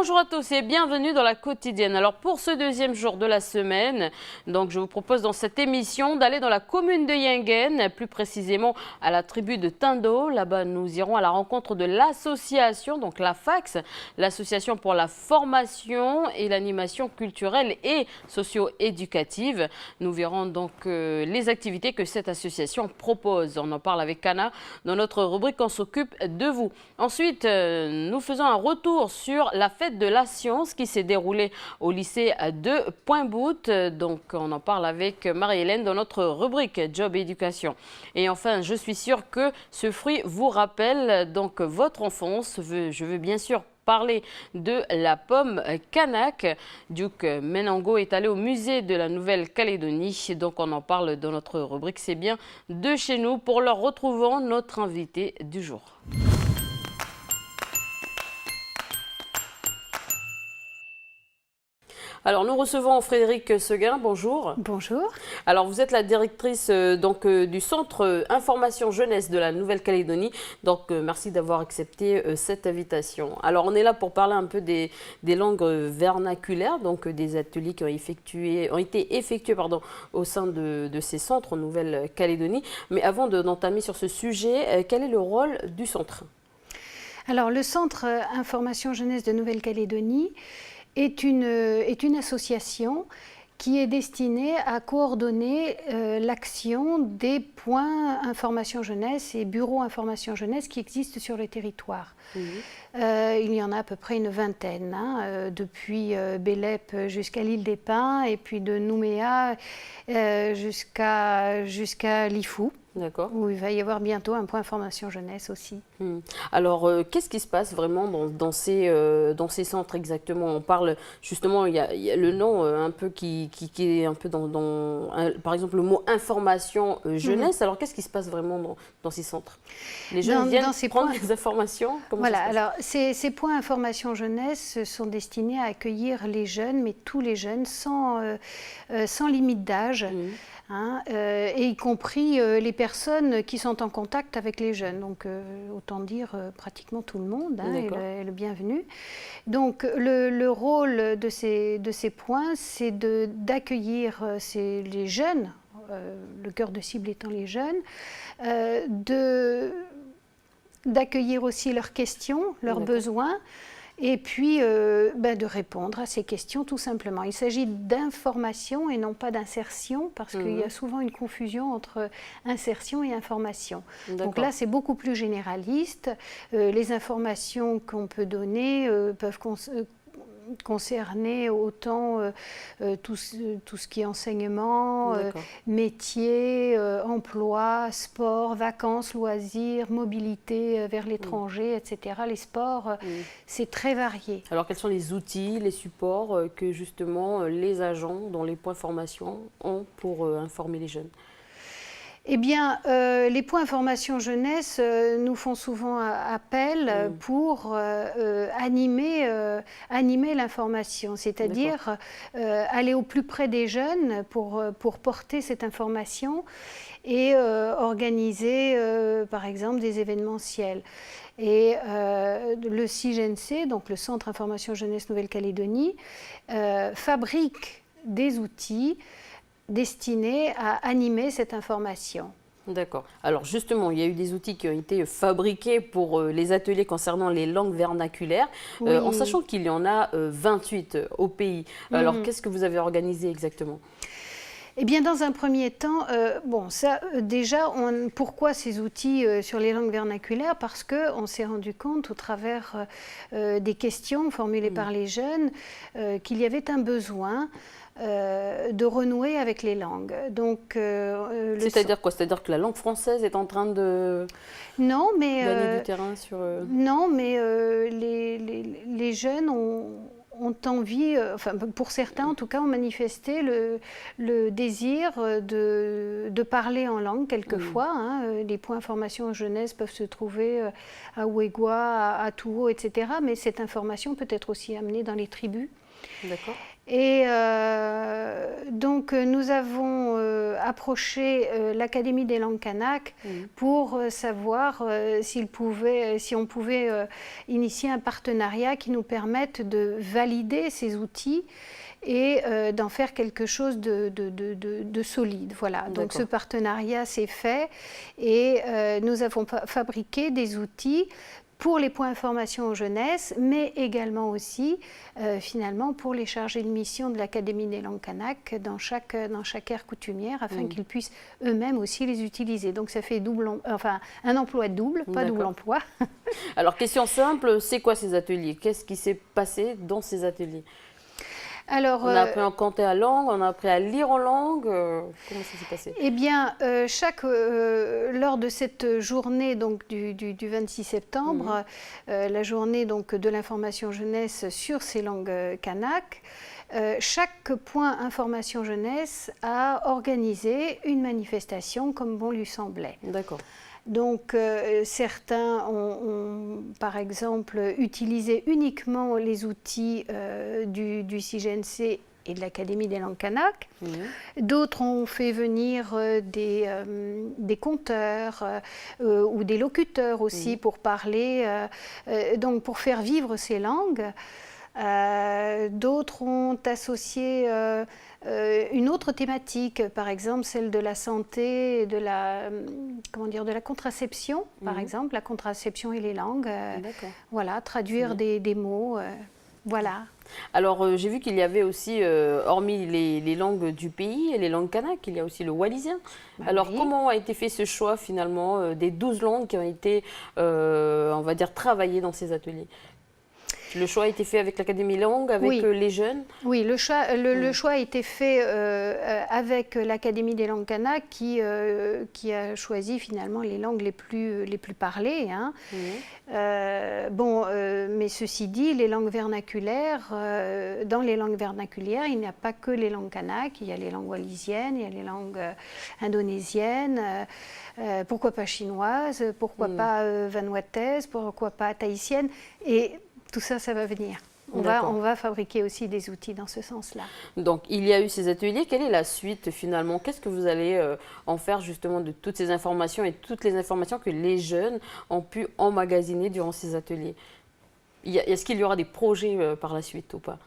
Bonjour à tous et bienvenue dans la quotidienne. Alors pour ce deuxième jour de la semaine, donc je vous propose dans cette émission d'aller dans la commune de Yingen, plus précisément à la tribu de Tindo. Là-bas, nous irons à la rencontre de l'association, donc la FACS, l'association pour la formation et l'animation culturelle et socio-éducative. Nous verrons donc les activités que cette association propose. On en parle avec Kana dans notre rubrique On s'occupe de vous. Ensuite, nous faisons un retour sur la fête de la science qui s'est déroulée au lycée de Pointe-Boute. Donc, on en parle avec Marie-Hélène dans notre rubrique Job et Éducation. Et enfin, je suis sûre que ce fruit vous rappelle donc votre enfance. Je veux bien sûr parler de la pomme Kanak. Duc Menango est allé au musée de la Nouvelle-Calédonie. Donc, on en parle dans notre rubrique C'est bien de chez nous. Pour leur retrouvons notre invité du jour. Alors, nous recevons Frédéric Seguin. Bonjour. Bonjour. Alors, vous êtes la directrice du Centre Information Jeunesse de la Nouvelle-Calédonie. Donc, merci d'avoir accepté cette invitation. Alors, on est là pour parler un peu des langues vernaculaires, donc des ateliers qui ont été effectués au sein de ces centres en Nouvelle-Calédonie. Mais avant d'entamer sur ce sujet, quel est le rôle du centre? Alors, le Centre Information Jeunesse de Nouvelle-Calédonie est une association qui est destinée à coordonner l'action des points information jeunesse et bureaux information jeunesse qui existent sur le territoire. Mmh. Il y en a à peu près une vingtaine, depuis Bélep jusqu'à l'île des Pins et puis de Nouméa jusqu'à Lifou. D'accord. Où il va y avoir bientôt un point information jeunesse aussi. Alors, qu'est-ce qui se passe vraiment dans ces centres exactement? On parle justement, il y a le nom un peu qui est un peu par exemple, le mot information jeunesse. Alors, qu'est-ce qui se passe vraiment dans ces centres? Les jeunes viennent prendre des informations? Voilà, alors ces points information jeunesse sont destinés à accueillir les jeunes, mais tous les jeunes, sans limite d'âge. Et y compris les personnes qui sont en contact avec les jeunes. Donc, autant dire pratiquement tout le monde est le bienvenu. Donc, le rôle de ces points, c'est d'accueillir les jeunes, le cœur de cible étant les jeunes, d'accueillir aussi leurs questions, leurs besoins, et puis de répondre à ces questions tout simplement. Il s'agit d'information et non pas d'insertion, parce qu'il y a souvent une confusion entre insertion et information. Donc là, c'est beaucoup plus généraliste. Les informations qu'on peut donner peuvent concerner autant tout ce qui est enseignement, métier, emploi, sport, vacances, loisirs, mobilité vers l'étranger, etc. Les sports, c'est très varié. Alors, quels sont les outils, les supports que justement les agents dans les points formation ont pour informer les jeunes? Eh bien, les points information jeunesse nous font souvent appel pour animer l'information, c'est-à-dire aller au plus près des jeunes pour porter cette information et organiser, par exemple, des événementiels. Et le CIGNC, donc le Centre Information Jeunesse Nouvelle-Calédonie, fabrique des outils destinés à animer cette information. D'accord. Alors justement, il y a eu des outils qui ont été fabriqués pour les ateliers concernant les langues vernaculaires, en sachant qu'il y en a 28 au pays. Alors qu'est-ce que vous avez organisé exactement ? Eh bien, dans un premier temps, pourquoi ces outils sur les langues vernaculaires? Parce qu'on s'est rendu compte au travers des questions formulées par les jeunes qu'il y avait un besoin de renouer avec les langues. C'est-à-dire quoi? C'est-à-dire que la langue française est en train de gagner du terrain sur... Non, mais les jeunes ont envie, pour certains en tout cas, ont manifesté le désir de parler en langue quelquefois. Les points information jeunesse peuvent se trouver à Ouégoua, à Touo, etc. Mais cette information peut être aussi amenée dans les tribus. D'accord. Et donc nous avons approché l'Académie des langues kanak pour savoir si on pouvait initier un partenariat qui nous permette de valider ces outils et d'en faire quelque chose de solide. Voilà. Donc ce partenariat s'est fait et nous avons fabriqué des outils pour les points information jeunesse, mais également aussi, finalement, pour les chargés de mission de l'Académie des langues kanak dans chaque aire coutumière, afin qu'ils puissent eux-mêmes aussi les utiliser. Donc ça fait un emploi double, pas double emploi. Alors, question simple, c'est quoi ces ateliers? Qu'est-ce qui s'est passé dans ces ateliers? Alors, on a appris à compter à langue, on a appris à lire en langue. Comment ça s'est passé? Eh bien, lors de cette journée donc, du 26 septembre, la journée donc, de l'information jeunesse sur ces langues kanak, chaque point information jeunesse a organisé une manifestation comme bon lui semblait. D'accord. Donc certains ont, par exemple, utilisé uniquement les outils du CIGNC et de l'Académie des langues kanak. D'autres ont fait venir des conteurs ou des locuteurs aussi pour parler, donc pour faire vivre ces langues. D'autres ont associé une autre thématique, par exemple celle de la santé, de la contraception, par exemple, la contraception et les langues. Voilà, traduire des mots, voilà. Alors, j'ai vu qu'il y avait aussi, hormis les langues du pays et les langues kanak, il y a aussi le wallisien. Alors, comment a été fait ce choix, finalement, des 12 langues qui ont été, on va dire, travaillées dans ces ateliers? Le choix a été fait avec l'Académie Langue, avec les jeunes? Oui, le choix a été fait avec l'Académie des langues kanak qui a choisi finalement les langues les plus parlées. Hein. Mais ceci dit, les langues vernaculaires, dans les langues vernaculaires, il n'y a pas que les langues kanak, il y a les langues wallisiennes, il y a les langues indonésiennes, pourquoi pas chinoises, pourquoi pas vanuataises, pourquoi pas tahitiennes. Et tout ça, ça va venir. On va fabriquer aussi des outils dans ce sens-là. Donc, il y a eu ces ateliers. Quelle est la suite finalement? Qu'est-ce que vous allez en faire justement de toutes ces informations et toutes les informations que les jeunes ont pu emmagasiner durant ces ateliers? Est-ce qu'il y aura des projets par la suite ou pas?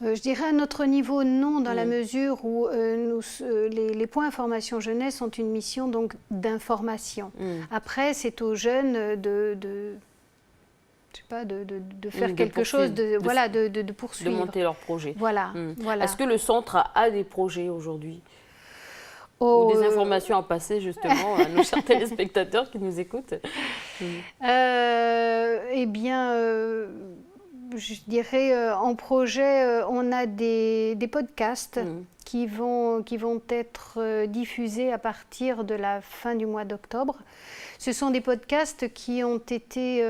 Je dirais à notre niveau, non, dans la mesure où les points information jeunesse ont une mission d'information. Après, c'est aux jeunes de faire quelque chose, de poursuivre. De monter leur projet. Voilà. Est-ce que le centre a des projets aujourd'hui? Ou des informations à passer justement à nos chers téléspectateurs qui nous écoutent? Eh bien, je dirais en projet, on a des podcasts qui vont être diffusés à partir de la fin du mois d'octobre. Ce sont des podcasts qui ont été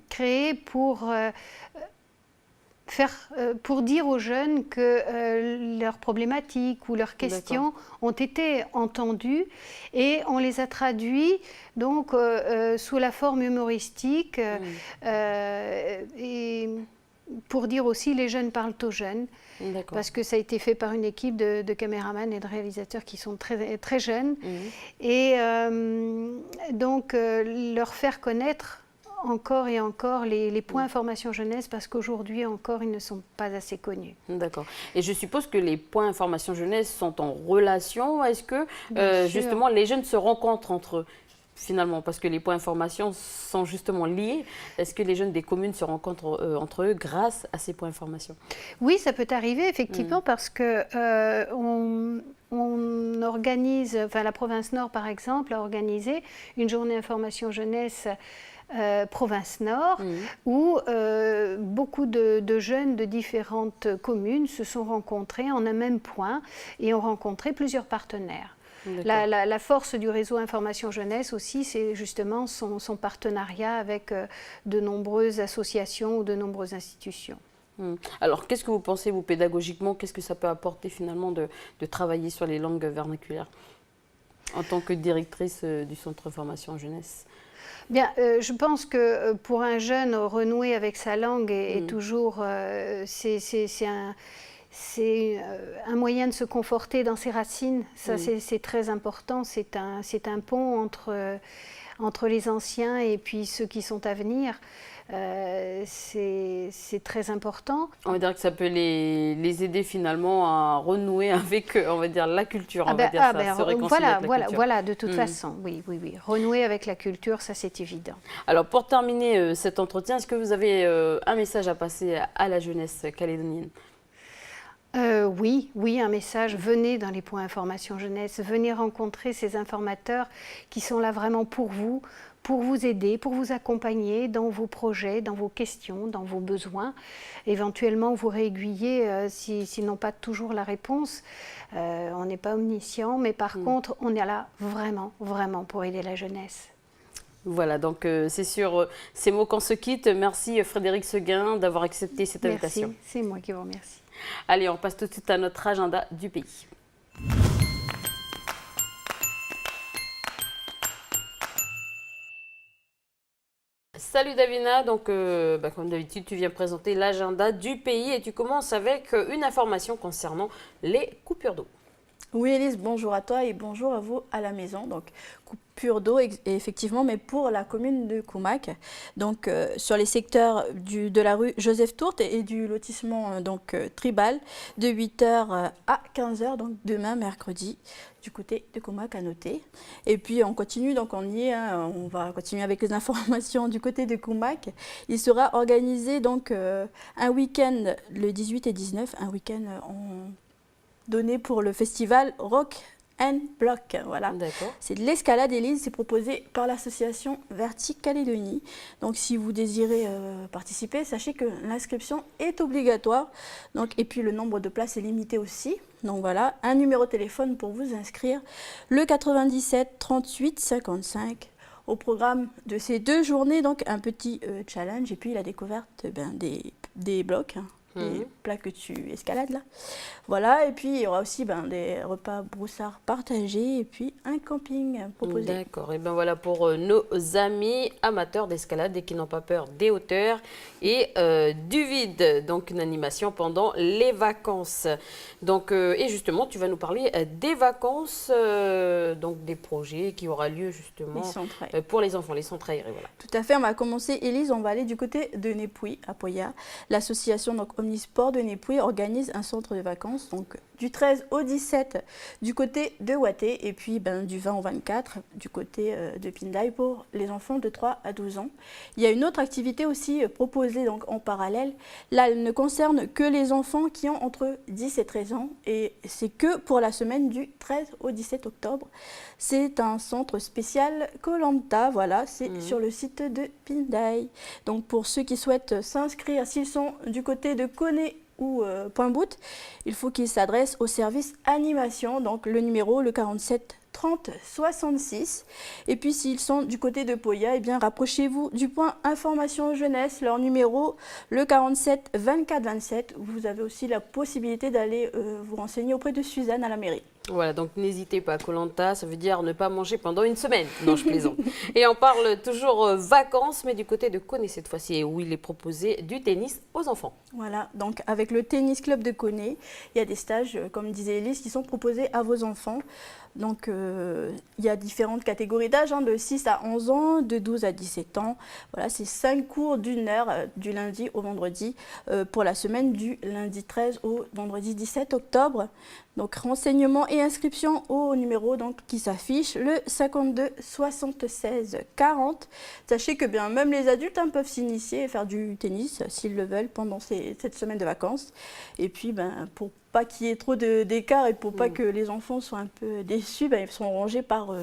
créés pour dire aux jeunes que leurs problématiques ou leurs questions ont été entendues et on les a traduits donc sous la forme humoristique et pour dire aussi les jeunes parlent aux jeunes. Parce que ça a été fait par une équipe de caméramans et de réalisateurs qui sont très, très jeunes. Et donc, leur faire connaître encore et encore les points information jeunesse, parce qu'aujourd'hui encore, ils ne sont pas assez connus. D'accord. Et je suppose que les points information jeunesse sont en relation. Est-ce que, justement, les jeunes se rencontrent entre eux finalement, parce que les points information sont justement liés? Est-ce que les jeunes des communes se rencontrent entre eux grâce à ces points information? Oui, ça peut arriver effectivement parce que on organise, enfin la province Nord par exemple a organisé une journée information jeunesse province Nord où beaucoup de jeunes de différentes communes se sont rencontrés en un même point et ont rencontré plusieurs partenaires. La force du réseau Information Jeunesse aussi, c'est justement son partenariat avec de nombreuses associations ou de nombreuses institutions. Alors, qu'est-ce que vous pensez, vous, pédagogiquement, qu'est-ce que ça peut apporter finalement de travailler sur les langues vernaculaires? En tant que directrice du Centre de formation jeunesse? Bien, je pense que pour un jeune, renouer avec sa langue est toujours... c'est un moyen de se conforter dans ses racines. Ça, c'est très important. C'est un pont entre les anciens et puis ceux qui sont à venir. C'est très important. On va dire que ça peut les aider finalement à renouer avec, on va dire, la culture. Se réconcilier avec la culture. Voilà, de toute façon, oui. Renouer avec la culture, ça c'est évident. Alors pour terminer cet entretien, est-ce que vous avez un message à passer à la jeunesse calédonienne? Oui, un message. Venez dans les points information jeunesse, venez rencontrer ces informateurs qui sont là vraiment pour vous aider, pour vous accompagner dans vos projets, dans vos questions, dans vos besoins. Éventuellement, vous réaiguiller s'ils n'ont pas toujours la réponse. On n'est pas omniscient, mais par contre, on est là vraiment pour aider la jeunesse. Voilà, donc c'est sur ces mots qu'on se quitte. Merci Frédérique Seguin d'avoir accepté cette invitation. Merci, c'est moi qui vous remercie. Allez, on passe tout de suite à notre agenda du pays. Salut Davina, donc comme d'habitude tu viens présenter l'agenda du pays et tu commences avec une information concernant les coupures d'eau. Oui Élise, bonjour à toi et bonjour à vous à la maison. Donc coupure d'eau effectivement, mais pour la commune de Koumak. Donc sur les secteurs de la rue Joseph Tourte et du lotissement Tribal de 8h à 15h, donc demain mercredi, du côté de Koumak à noter. Et puis on continue, donc on y est, on va continuer avec les informations du côté de Koumak. Il sera organisé donc un week-end le 18 et 19, un week-end donné pour le festival Rock and Block. Voilà. C'est de l'escalade Élise, c'est proposé par l'association Vertic Calédonie. Donc si vous désirez participer, sachez que l'inscription est obligatoire. Donc, et puis le nombre de places est limité aussi. Donc voilà, un numéro de téléphone pour vous inscrire, le 97 38 55. Au programme de ces 2 journées, donc un petit challenge et puis la découverte des blocs. Les plats que tu escalades là. Voilà, et puis il y aura aussi des repas broussards partagés et puis un camping proposé. D'accord, et bien voilà pour nos amis amateurs d'escalade et qui n'ont pas peur des hauteurs et du vide. Donc une animation pendant les vacances. Donc, et justement, tu vas nous parler des vacances, donc des projets qui aura lieu justement pour les enfants, les centres aérés. Voilà. Tout à fait, on va commencer, Élise, on va aller du côté de Népouy, à Poya. L'association Omnisport de Népouy organise un centre de vacances donc du 13 au 17 du côté de Ouaté et puis du 20 au 24 du côté de Pindaye pour les enfants de 3 à 12 ans. Il y a une autre activité aussi proposée donc en parallèle. Là, elle ne concerne que les enfants qui ont entre 10 et 13 ans et c'est que pour la semaine du 13 au 17 octobre. C'est un centre spécial Koh Lanta, voilà, c'est sur le site de Pindaye. Donc pour ceux qui souhaitent s'inscrire, s'ils sont du côté de Koné ou Point Bout, il faut qu'ils s'adressent au service animation, donc le numéro, le 47 30 66. Et puis s'ils sont du côté de Poya, eh bien rapprochez-vous du point information jeunesse, leur numéro, le 47 24 27. Vous avez aussi la possibilité d'aller vous renseigner auprès de Suzanne à la mairie. Voilà, donc n'hésitez pas, Koh Lanta, ça veut dire ne pas manger pendant une semaine. Non, je plaisante. Et on parle toujours vacances, mais du côté de Koné cette fois-ci, où il est proposé du tennis aux enfants. Voilà, donc avec le tennis club de Koné, il y a des stages, comme disait Élise, qui sont proposés à vos enfants. Donc il y a différentes catégories d'âge, de 6 à 11 ans, de 12 à 17 ans. Voilà, c'est 5 cours d'1 heure du lundi au vendredi pour la semaine du lundi 13 au vendredi 17 octobre. Donc renseignements et inscriptions au numéro qui s'affiche, le 52 76 40. Sachez que même les adultes peuvent s'initier et faire du tennis s'ils le veulent pendant cette semaine de vacances. Et puis pour pas qu'il y ait trop d'écart et pour pas que les enfants soient un peu déçus, ils seront rangés par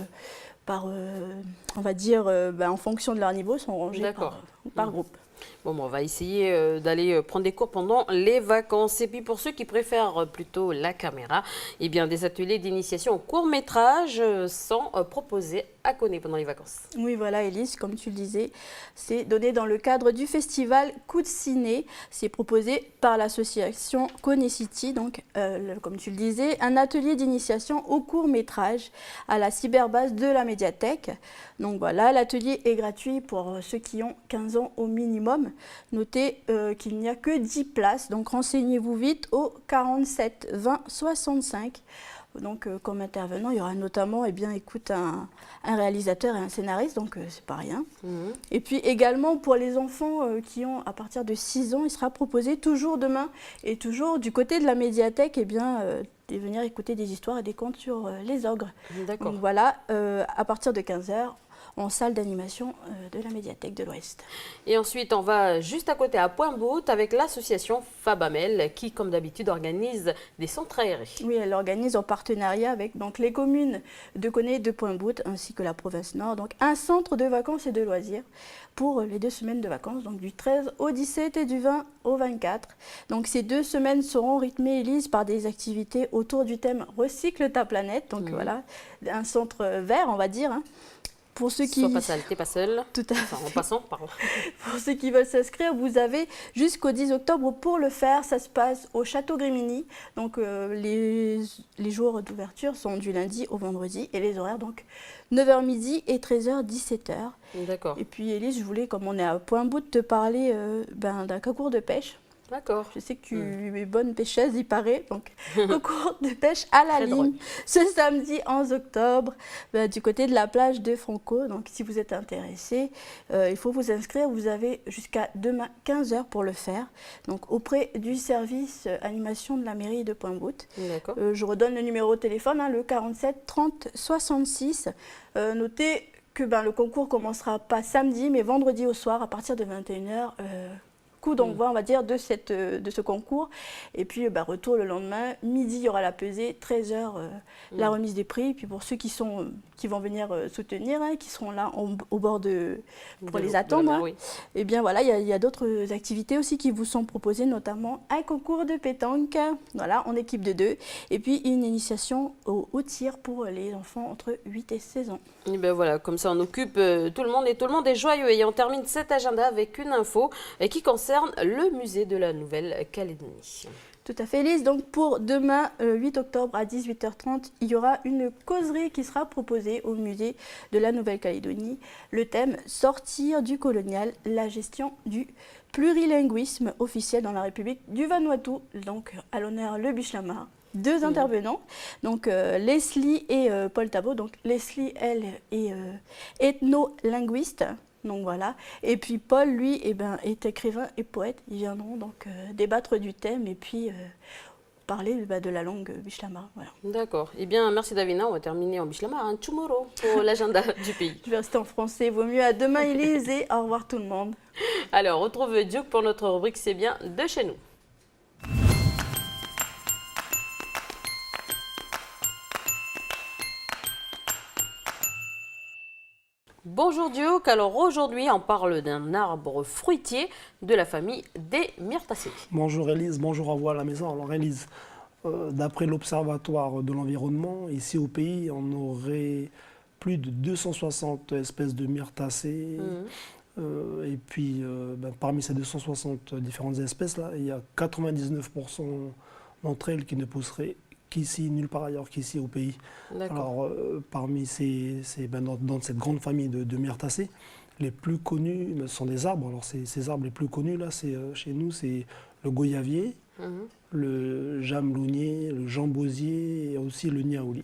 on va dire, en fonction de leur niveau, ils sont rangés par groupe. Bon, on va essayer d'aller prendre des cours pendant les vacances. Et puis pour ceux qui préfèrent plutôt la caméra, eh bien des ateliers d'initiation au court-métrage sont proposés à Koné pendant les vacances. Oui, voilà, Élise, comme tu le disais, c'est donné dans le cadre du festival Coup de Ciné. C'est proposé par l'association Koné City, donc comme tu le disais, un atelier d'initiation au court-métrage à la cyberbase de la médiathèque. Donc voilà, l'atelier est gratuit pour ceux qui ont 15 ans au minimum. Notez qu'il n'y a que 10 places, donc renseignez-vous vite au 47 20 65. Donc comme intervenant, il y aura notamment un réalisateur et un scénariste, donc c'est pas rien. Et puis également pour les enfants qui ont à partir de 6 ans, il sera proposé toujours demain et toujours du côté de la médiathèque de venir écouter des histoires et des contes sur les ogres. D'accord. Donc voilà, à partir de 15h, en salle d'animation de la médiathèque de l'Ouest. Et ensuite, on va juste à côté à Pointe-Boute avec l'association Fabamel qui, comme d'habitude, organise des centres aérés. Oui, elle organise en partenariat avec les communes de Koné et de Pointe-Boute ainsi que la province Nord, donc un centre de vacances et de loisirs pour les 2 semaines de vacances, donc du 13 au 17 et du 20 au 24. Donc ces 2 semaines seront rythmées, Élise, par des activités autour du thème Recycle ta planète. Donc voilà, un centre vert, on va dire. Pour ceux qui... Sois pas seul, t'es pas seul. Tout à fait. Enfin, en passant, pardon. Pour ceux qui veulent s'inscrire, vous avez jusqu'au 10 octobre pour le faire. Ça se passe au Château Grimini. Donc les jours d'ouverture sont du lundi au vendredi et les horaires donc 9h midi et 13h 17h. D'accord. Et puis Élise, je voulais, comme on est à Pointe-Boute, te parler d'un concours de pêche. D'accord. Je sais que tu es bonne pêcheuse, il paraît. Donc, concours de pêche à la ligne ce samedi 11 octobre du côté de la plage de Franco. Donc, si vous êtes intéressé, il faut vous inscrire. Vous avez jusqu'à demain 15h pour le faire. Donc, auprès du service animation de la mairie de Pointe-Boute. D'accord. Je redonne le numéro de téléphone, le 47 30 66. Notez que le concours commencera pas samedi, mais vendredi au soir à partir de 21h. Coup d'envoi, on va dire, de ce concours. Et puis, retour le lendemain, midi, il y aura la pesée, 13h, la remise des prix. Et puis, pour ceux qui vont venir soutenir, qui seront là au bord pour les attendre, oui. et bien voilà, il y a d'autres activités aussi qui vous sont proposées, notamment un concours de pétanque, voilà, en équipe de 2. Et puis, une initiation au tir pour les enfants entre 8 et 16 ans. Et bien voilà, comme ça on occupe tout le monde et tout le monde est joyeux. Et on termine cet agenda avec une info qui concerne le musée de la Nouvelle-Calédonie. Tout à fait, Elise. Donc pour demain, 8 octobre à 18h30, il y aura une causerie qui sera proposée au musée de la Nouvelle-Calédonie. Le thème « Sortir du colonial, la gestion du plurilinguisme officiel dans la République du Vanuatu ». Donc à l'honneur le Bislama. 2 intervenants, donc Leslie et Paul Tabot. Donc Leslie, elle, est ethno-linguiste, donc voilà. Et puis Paul, lui, est écrivain et poète. Ils viendront donc débattre du thème et puis parler de la langue Bislama. Voilà. D'accord. Eh bien, merci Davina. On va terminer en Bislama. Un tomorrow pour l'agenda du pays. Je vais rester en français. Vaut mieux à demain, Élise, et au revoir tout le monde. Alors, on retrouve Duke pour notre rubrique C'est bien de chez nous. Bonjour Duke, alors aujourd'hui on parle d'un arbre fruitier de la famille des myrtacées. Bonjour Élise, bonjour à vous à la maison. Alors Élise, d'après l'Observatoire de l'environnement, ici au pays, on aurait plus de 260 espèces de myrtacées. Et puis parmi ces 260 différentes espèces, là, il y a 99% d'entre elles qui ne pousseraient qu'ici, nulle part ailleurs qu'ici au pays. Alors, parmi dans cette grande famille de myrtacées, les plus connus sont des arbres. Alors, ces arbres les plus connus, là, chez nous, c'est le goyavier, le jamelounier, le jambosier et aussi le niaouli.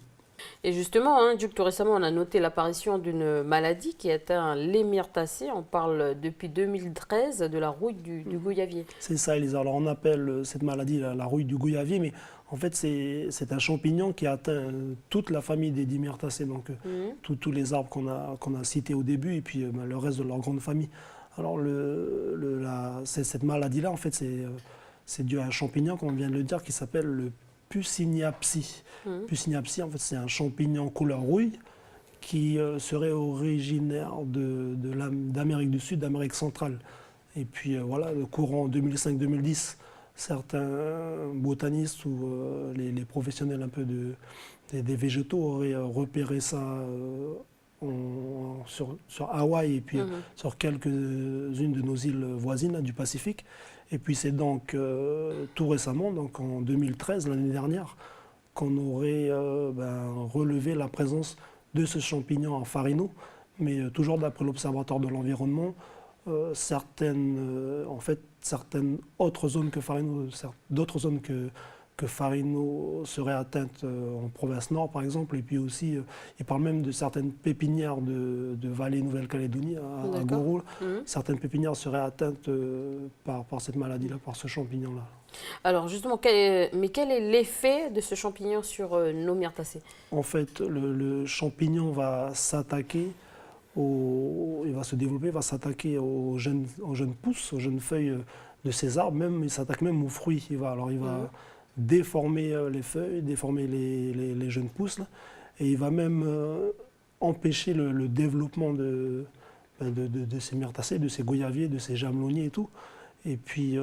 Et justement, Duc, tout récemment, on a noté l'apparition d'une maladie qui atteint les myrtacées. On parle depuis 2013 de la rouille du goyavier. C'est ça, Elisa. Alors, on appelle cette maladie la rouille du goyavier, mais en fait, c'est un champignon qui atteint toute la famille des dimyrtacées, donc tous les arbres qu'on a cités au début, et puis le reste de leur grande famille. Alors, cette maladie-là, en fait, c'est dû à un champignon, comme on vient de le dire, qui s'appelle le Puciniapsis. Puciniapsis, en fait, c'est un champignon couleur rouille qui serait originaire d'Amérique du Sud, d'Amérique centrale. Et puis voilà, le courant 2005-2010, certains botanistes ou les professionnels un peu des végétaux auraient repéré ça sur Hawaï et puis sur quelques-unes de nos îles voisines du Pacifique. Et puis c'est donc tout récemment, donc en 2013, l'année dernière, qu'on aurait relevé la présence de ce champignon en farino. Mais toujours d'après l'Observatoire de l'environnement, certaines autres zones que farino, d'autres zones que farino seraient atteintes en province nord par exemple, et puis aussi il parle même de certaines pépinières de vallée Nouvelle-Calédonie à Goro. Certaines pépinières seraient atteintes par cette maladie-là, par ce champignon-là. Alors justement, quel est l'effet de ce champignon sur nos myrtacées? En fait, le champignon va s'attaquer il va se développer, va s'attaquer aux jeunes pousses, aux jeunes feuilles de ces arbres, il s'attaque même aux fruits. Il va déformer les feuilles, déformer les jeunes pousses, là, et il va même empêcher le développement de ces myrtacées, de ces goyaviers, de ces jamelonniers et tout. Et puis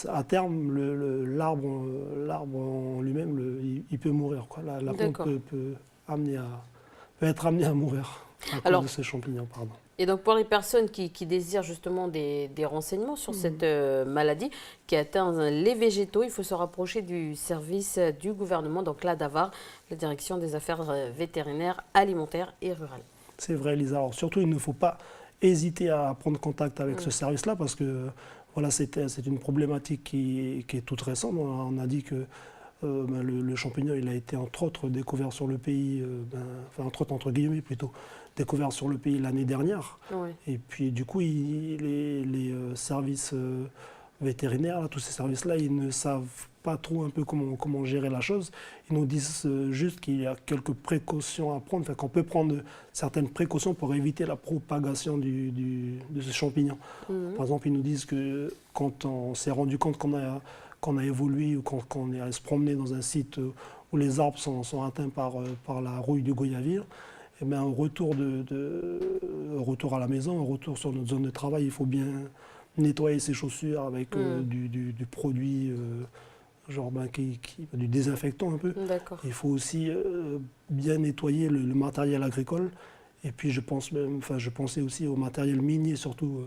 à terme, l'arbre en lui-même, il peut mourir, quoi. La plante peut être amenée à mourir. Alors, de ce champignon, pardon. Et donc pour les personnes qui désirent justement des renseignements sur cette maladie qui atteint les végétaux, il faut se rapprocher du service du gouvernement, donc la DAVAR, la Direction des Affaires vétérinaires, alimentaires et rurales. C'est vrai, Lisa. Alors, surtout, il ne faut pas hésiter à prendre contact avec ce service-là parce que voilà, c'est une problématique qui est toute récente. On a dit que le champignon, il a été entre autres découvert sur le pays, entre autres entre guillemets plutôt, découvert sur le pays l'année dernière. Oui. Et puis du coup, les services vétérinaires, là, tous ces services-là, ils ne savent pas trop un peu comment gérer la chose. Ils nous disent juste qu'il y a quelques précautions à prendre, enfin, qu'on peut prendre certaines précautions pour éviter la propagation de ce champignon. Par exemple, ils nous disent que quand on s'est rendu compte qu'on a évolué ou qu'on est allé se promener dans un site où les arbres sont atteints par la rouille du goyavier, et bien, au retour à la maison, au retour sur notre zone de travail, il faut bien nettoyer ses chaussures avec du produit, du désinfectant un peu. Il faut aussi bien nettoyer le matériel agricole. Et puis je pensais aussi au matériel minier, surtout.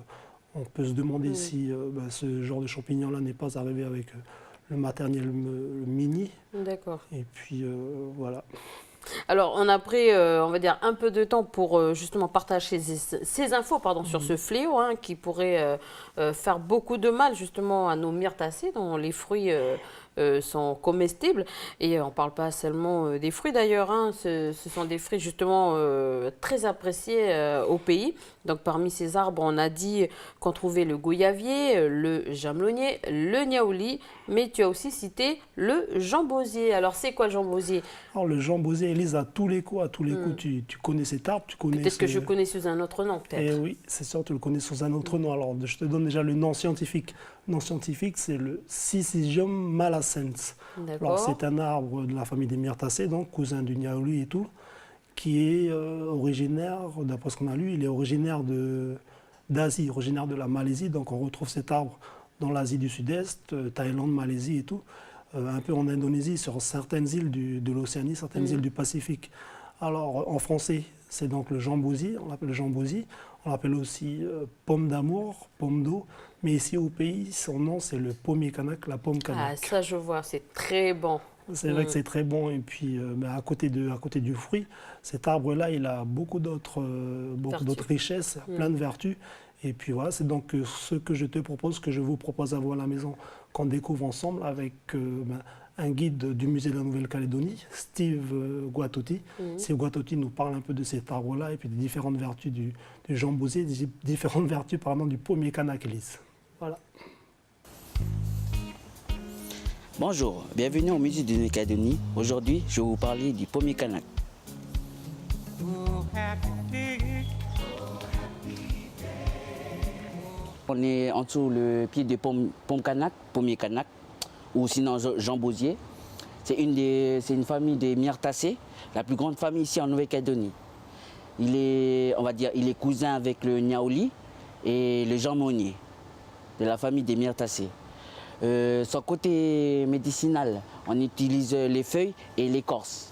On peut se demander si ce genre de champignon-là n'est pas arrivé avec le matériel minier. D'accord. Et puis voilà. Alors, on a pris, on va dire, un peu de temps pour justement partager ces infos sur ce fléau qui pourrait faire beaucoup de mal justement à nos myrtacées, dont les fruits sont comestibles. Et on ne parle pas seulement des fruits d'ailleurs, ce sont des fruits justement très appréciés au pays. Donc parmi ces arbres, on a dit qu'on trouvait le goyavier, le jamelonnier, le niaouli, mais tu as aussi cité le jambosier. Alors c'est quoi le jambosier? Alors le jambosier, Elise, à tous les coups, tu connais cet arbre, tu connais. Peut-être que je connais sous un autre nom, peut-être. Eh oui, c'est sûr, tu le connais sous un autre nom. Alors je te donne déjà le nom scientifique. Le nom scientifique, c'est le Syzygium malassens. Alors c'est un arbre de la famille des myrtacées, donc cousin du niaouli et tout, qui est originaire, d'après ce qu'on a lu, il est originaire d'Asie, originaire de la Malaisie. Donc on retrouve cet arbre dans l'Asie du Sud-Est, Thaïlande, Malaisie et tout, un peu en Indonésie, sur certaines îles de l'Océanie, certaines îles du Pacifique. Alors en français, c'est donc le jambosier, on l'appelle le jambosier, on l'appelle aussi pomme d'amour, pomme d'eau, mais ici au pays, son nom c'est le pommier kanak, la pomme kanak. Ah ça je vois, c'est très bon. C'est vrai que c'est très bon, et puis à côté du fruit, cet arbre-là, il a beaucoup d'autres richesses, plein de vertus. Et puis voilà, c'est donc ce que je te propose, que je vous propose à vous à la maison, qu'on découvre ensemble avec un guide du musée de la Nouvelle-Calédonie, Steve Guatotti. Steve Guatotti nous parle un peu de cet arbre-là et puis des différentes vertus du jambosier, des différentes vertus du pommier kanak, Elise. Voilà. Bonjour, bienvenue au musée de la Nouvelle-Calédonie. Aujourd'hui, je vais vous parler du pommier kanak. On est en dessous le pied de pomme kanak, pommier kanak, ou sinon jambosier. C'est une famille des myrtacées, la plus grande famille ici en Nouvelle-Calédonie. Il est cousin avec le niaouli et le jamelonnier. de la famille des myrtacées. Son côté médicinal, on utilise les feuilles et l'écorce.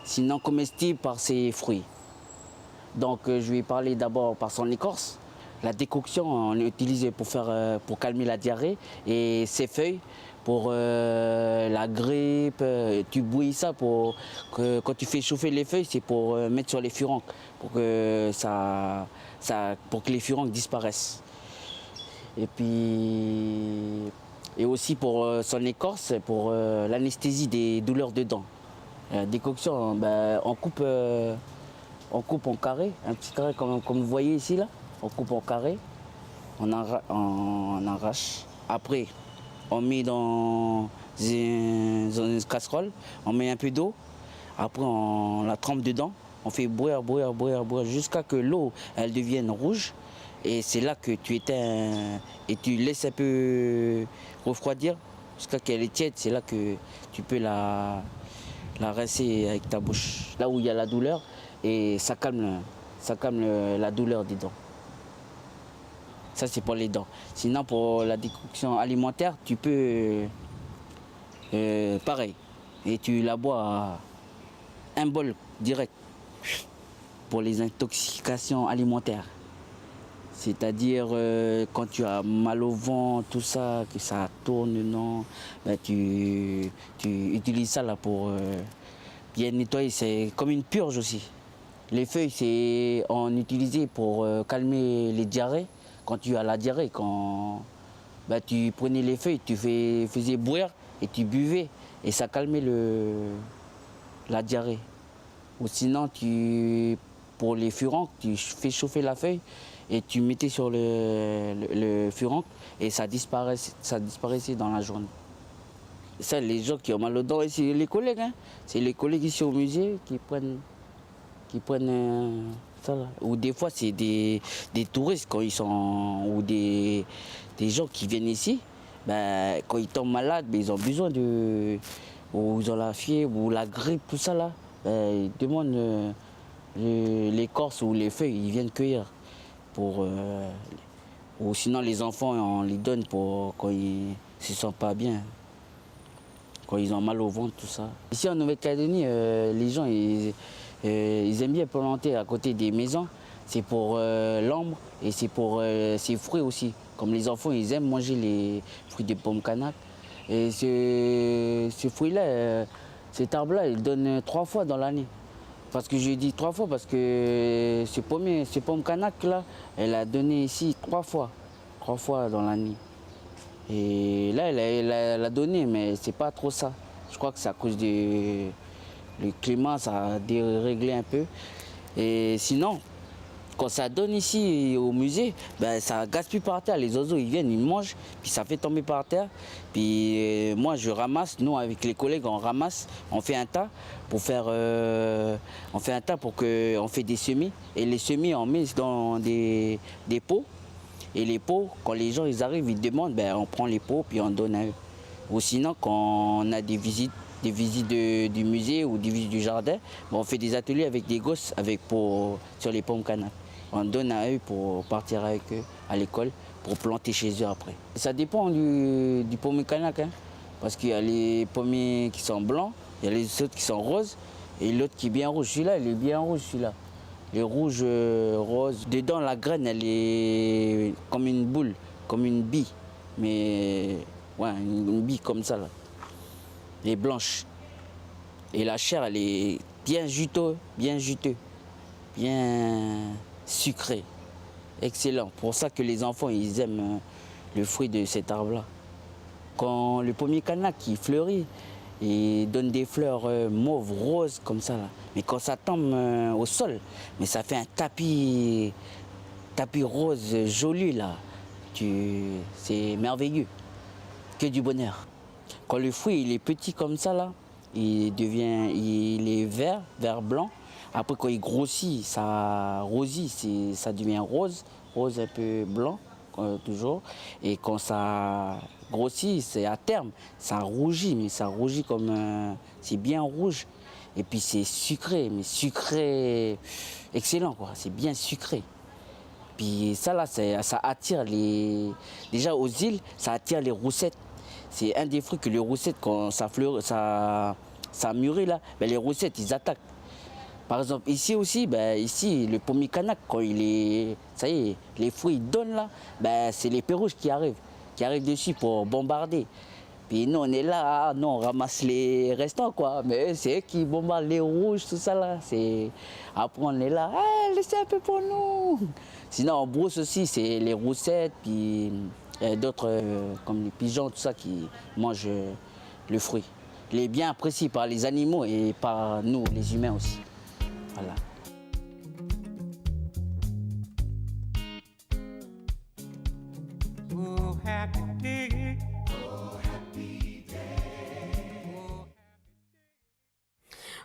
Sinon comestible par ses fruits. Donc je vais parler d'abord par son écorce. La décoction, on l'utilise pour calmer la diarrhée et ses feuilles pour la grippe. Tu bouillis ça quand tu fais chauffer les feuilles, c'est pour mettre sur les furoncles, pour que les furoncles disparaissent. Et puis aussi pour son écorce, pour l'anesthésie des douleurs de dents. La décoction, on coupe en carré, un petit carré comme vous voyez ici là. On coupe en carré, on arrache. Après, on met dans une casserole, on met un peu d'eau. Après, on la trempe dedans. On fait bouillir jusqu'à ce que l'eau elle devienne rouge. Et c'est là que tu éteins et tu laisses un peu refroidir jusqu'à qu'elle est tiède. C'est là que tu peux la rincer avec ta bouche. Là où il y a la douleur et ça calme la douleur des dents. Ça, c'est pour les dents. Sinon, pour la décoction alimentaire, tu peux... pareil. Et tu la bois à un bol direct pour les intoxications alimentaires. C'est-à-dire, quand tu as mal au ventre, tout ça, que ça tourne, non, tu utilises ça là pour bien nettoyer. C'est comme une purge aussi. Les feuilles, c'est on utilisait pour calmer les diarrhées. Quand tu as la diarrhée, tu prenais les feuilles, tu faisais bouillir et tu buvais et ça calmait la diarrhée. Ou sinon, pour les furoncles, tu fais chauffer la feuille et tu mettais sur le furoncle et ça disparaissait dans la journée. Ça, les gens qui ont mal aux dents, c'est les collègues. Hein. C'est les collègues ici au musée qui prennent ça là. Ou des fois, c'est des touristes quand ils sont, ou des gens qui viennent ici. Quand ils tombent malades, ils ont besoin ou ils ont la fièvre ou la grippe, tout ça là. Ils demandent l'écorce ou les feuilles, ils viennent cueillir. Ou sinon les enfants, on les donne quand ils ne se sentent pas bien. Quand ils ont mal au ventre, tout ça. Ici en Nouvelle-Calédonie, les gens, ils aiment bien planter à côté des maisons. C'est pour l'ombre et c'est pour ses fruits aussi. Comme les enfants, ils aiment manger les fruits de pomme canac. Et ce fruit-là, cet arbre-là, il donne 3 fois dans l'année. Parce que je dis 3 fois parce que ce pomme canac là, elle a donné ici 3 fois. 3 fois dans l'année. Et là, elle a donné, mais c'est pas trop ça. Je crois que c'est à cause du climat, ça a déréglé un peu. Et sinon, quand ça donne ici au musée, ça gaspille par terre. Les oiseaux, ils viennent, ils mangent, puis ça fait tomber par terre. Puis moi, je ramasse. Nous, avec les collègues, on ramasse, on fait un tas pour faire, on fait des semis. Et les semis, on met dans des pots. Et les pots, quand les gens ils arrivent, ils demandent, on prend les pots puis on donne à eux. Ou sinon, quand on a des visites du musée ou des visites du jardin, on fait des ateliers avec des gosses sur les pommes canac. On donne à eux pour partir avec eux à l'école pour planter chez eux après. Ça dépend du pommier canac, hein, parce qu'il y a les pommiers qui sont blancs, il y a les autres qui sont roses et l'autre qui est bien rouge. Celui-là, il est bien rouge, celui-là. Les rouges, roses. Dedans, la graine, elle est comme une boule, comme une bille. Mais, ouais, une bille comme ça, là. Elle est blanche. Et la chair, elle est bien juteuse, bien sucrée. Excellent. Pour ça que les enfants, ils aiment le fruit de cet arbre-là. Quand le pommier canac qui fleurit, il donne des fleurs mauves, roses, comme ça, là. Mais quand ça tombe au sol, mais ça fait un tapis rose joli, là. C'est merveilleux. Que du bonheur. Quand le fruit il est petit comme ça, là, il est vert blanc. Après, quand il grossit, ça rosit, ça devient rose un peu blanc, toujours. Et quand ça grossit, c'est à terme, ça rougit, mais ça rougit comme... c'est bien rouge. Et puis c'est sucré, mais sucré excellent, quoi. C'est bien sucré. Puis ça là, ça attire déjà aux îles, ça attire les roussettes. C'est un des fruits que les roussettes, quand ça mûrit là, ben les roussettes ils attaquent. Par exemple ici aussi, ici le pommier kanak, quand ça y est, les fruits ils donnent là, c'est les perruches qui arrivent dessus pour bombarder. Puis nous on est là, nous on ramasse les restants quoi, mais eux, c'est eux qui bombardent les rouges, tout ça là. Après on est là, hey, laissez un peu pour nous. Sinon en brousse aussi, c'est les roussettes, puis d'autres comme les pigeons, tout ça qui mangent le fruit. Il est bien apprécié par les animaux et par nous, les humains aussi. Voilà.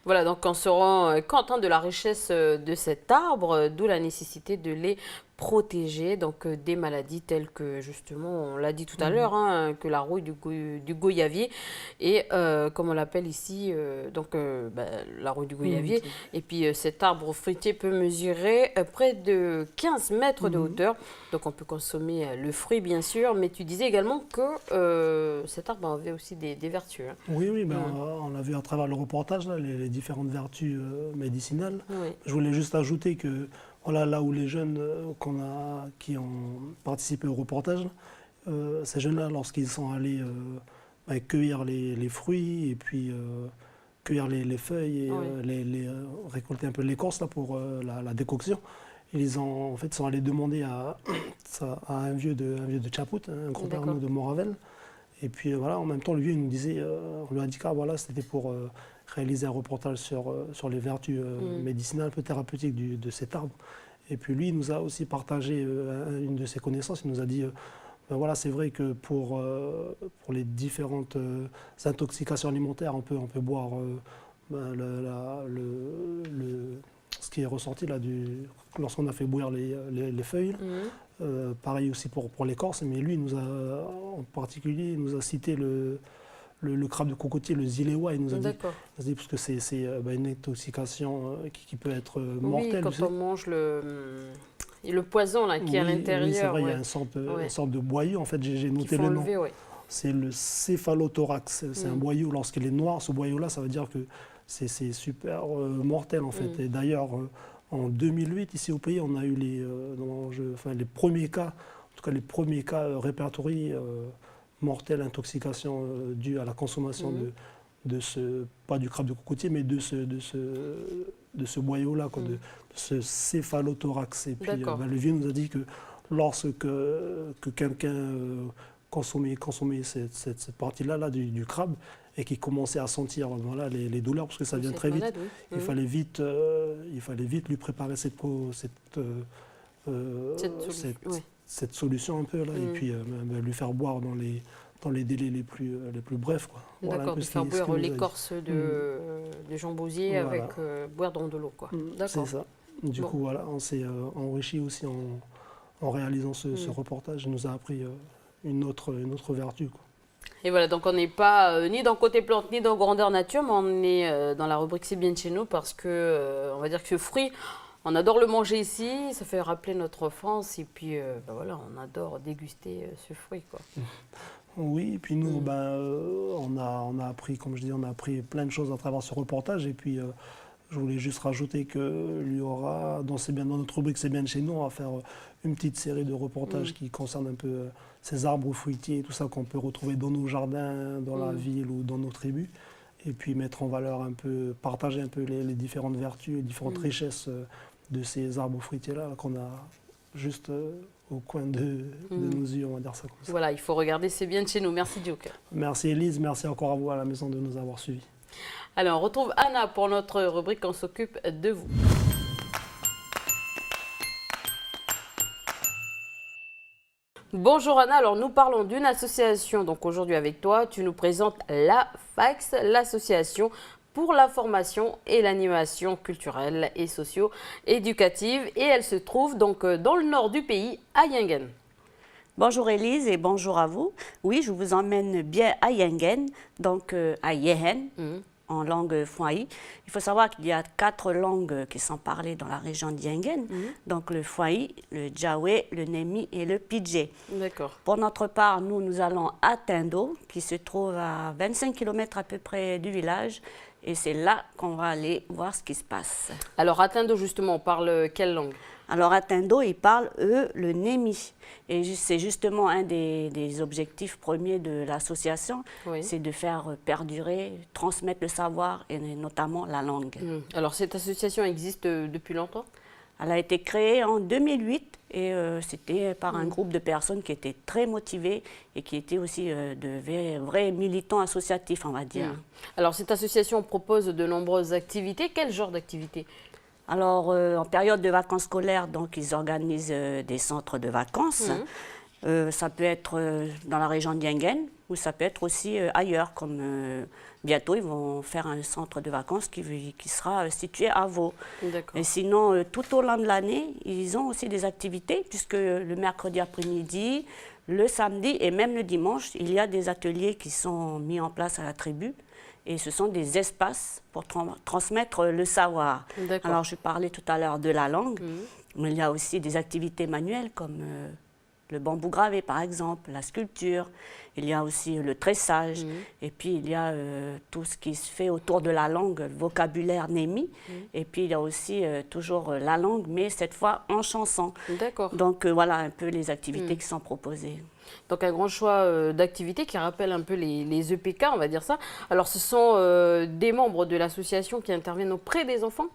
Voilà, donc on se rend compte de la richesse de cet arbre, d'où la nécessité de les protéger donc des maladies telles que, justement, on l'a dit tout à l'heure, que la rouille du goyavier et comme on l'appelle ici, la rouille du goyavier. Et puis cet arbre fruitier peut mesurer près de 15 mètres de hauteur. Donc on peut consommer le fruit, bien sûr, mais tu disais également que cet arbre avait aussi des vertus. Hein. Oui, on a vu à travers le reportage là, les différentes vertus médicinales. Oui. Je voulais juste ajouter que voilà, là où les jeunes qui ont participé au reportage, ces jeunes-là, lorsqu'ils sont allés cueillir les fruits et puis cueillir les feuilles et récolter un peu l'écorce pour la décoction, ils sont allés demander à un vieux de Tchapout, un grand-père de Moravel. Et puis voilà, en même temps, le vieux il nous disait, on lui a dit que voilà, c'était pour réaliser un reportage sur les vertus médicinales, un peu thérapeutiques de cet arbre. Et puis lui, il nous a aussi partagé une de ses connaissances. Il nous a dit, voilà, c'est vrai que pour les différentes intoxications alimentaires, on peut boire ce qui est ressorti là lorsqu'on a fait bouillir les feuilles. Pareil aussi pour l'écorce, mais lui, en particulier, il nous a cité le crabe de cocotier, le zilewa, il nous a dit parce que c'est une intoxication qui peut être mortelle. Oui, quand on mange le poison là, qui est à l'intérieur. Oui, c'est vrai, il y a une sorte de boyau, en fait, j'ai noté le nom. C'est le céphalothorax, c'est un boyau, lorsqu'il est noir, ce boyau-là, ça veut dire que c'est super mortel en fait. Et d'ailleurs, en 2008, ici au pays, on a eu les premiers cas, en tout cas les premiers cas répertoriés mortelle intoxication due à la consommation pas du crabe de cocotier, mais de ce boyau-là, de ce céphalothorax. Et puis le vieux nous a dit que lorsque quelqu'un consommait cette partie-là du crabe et qui commençait à sentir les douleurs, parce que ça vient très vite, il fallait vite lui préparer cette solution un peu là, et puis lui faire boire dans les délais les plus brefs. D'accord, de faire boire l'écorce de jambosier avec boire dans de l'eau. C'est ça. Du coup, voilà, on s'est enrichi aussi en réalisant ce reportage. Il nous a appris une autre vertu. Et voilà, donc on n'est pas ni dans Côté Plante, ni dans Grandeur Nature, mais on est dans la rubrique C'est bien de chez nous parce que, on va dire que ce fruit, on adore le manger ici, ça fait rappeler notre enfance et puis voilà, on adore déguster ce fruit. Oui, et puis nous, on a appris, comme je dis, on a appris plein de choses à travers ce reportage. Et puis, je voulais juste rajouter qu'il y aura, dans notre rubrique C'est bien de chez nous, on va faire une petite série de reportages qui concernent un peu ces arbres fruitiers, tout ça qu'on peut retrouver dans nos jardins, dans la ville ou dans nos tribus. Et puis mettre en valeur un peu, partager un peu les différentes vertus, les différentes richesses de ces arbres fruitiers-là qu'on a juste au coin de nos yeux, on va dire ça comme ça. Voilà, il faut regarder C'est bien de chez nous. Merci Duke. Merci Elise, merci encore à vous à la maison de nous avoir suivis. Alors, on retrouve Anna pour notre rubrique On s'occupe de vous. Bonjour Anna, alors nous parlons d'une association, donc aujourd'hui avec toi, tu nous présentes la FAX, l'association pour la formation et l'animation culturelle et socio-éducative, et elle se trouve donc dans le nord du pays, à Yingen. Bonjour Élise et bonjour à vous. Oui, je vous emmène bien à Yingen, donc à Yehen, en langue fouaï. Il faut savoir qu'il y a 4 langues qui sont parlées dans la région d'Yengen. Donc le fouaï, le djaoué, le némi et le pidgé. D'accord. Pour notre part, nous allons à Tindo, qui se trouve à 25 km à peu près du village. Et c'est là qu'on va aller voir ce qui se passe. Alors, à Tindo, justement, on parle quelle langue? Alors à Tindo, ils parlent, eux, le némi. Et c'est justement un des objectifs premiers de l'association, Oui. c'est de faire perdurer, transmettre le savoir et notamment la langue. Alors, cette association existe depuis longtemps? Elle a été créée en 2008 et c'était par un groupe de personnes qui étaient très motivées et qui étaient aussi de vrais militants associatifs, on va dire. Alors, cette association propose de nombreuses activités. Quel genre d'activités? Alors, en période de vacances scolaires, donc, ils organisent des centres de vacances. Ça peut être dans la région d'Yengen ou ça peut être aussi ailleurs, comme bientôt, ils vont faire un centre de vacances qui sera situé à Vaud. D'accord. Et sinon, tout au long de l'année, ils ont aussi des activités, puisque le mercredi après-midi, le samedi et même le dimanche, il y a des ateliers qui sont mis en place à la tribu. Et ce sont des espaces pour transmettre le savoir. Alors, je parlais tout à l'heure de la langue, mais il y a aussi des activités manuelles comme le bambou gravé, par exemple, la sculpture. Il y a aussi le tressage. Et puis, il y a tout ce qui se fait autour de la langue, le vocabulaire némi. Et puis, il y a aussi toujours la langue, mais cette fois en chanson. D'accord. Donc, voilà un peu les activités qui sont proposées. Donc un grand choix d'activités qui rappelle un peu les EPK, on va dire ça. Alors ce sont des membres de l'association qui interviennent auprès des enfants?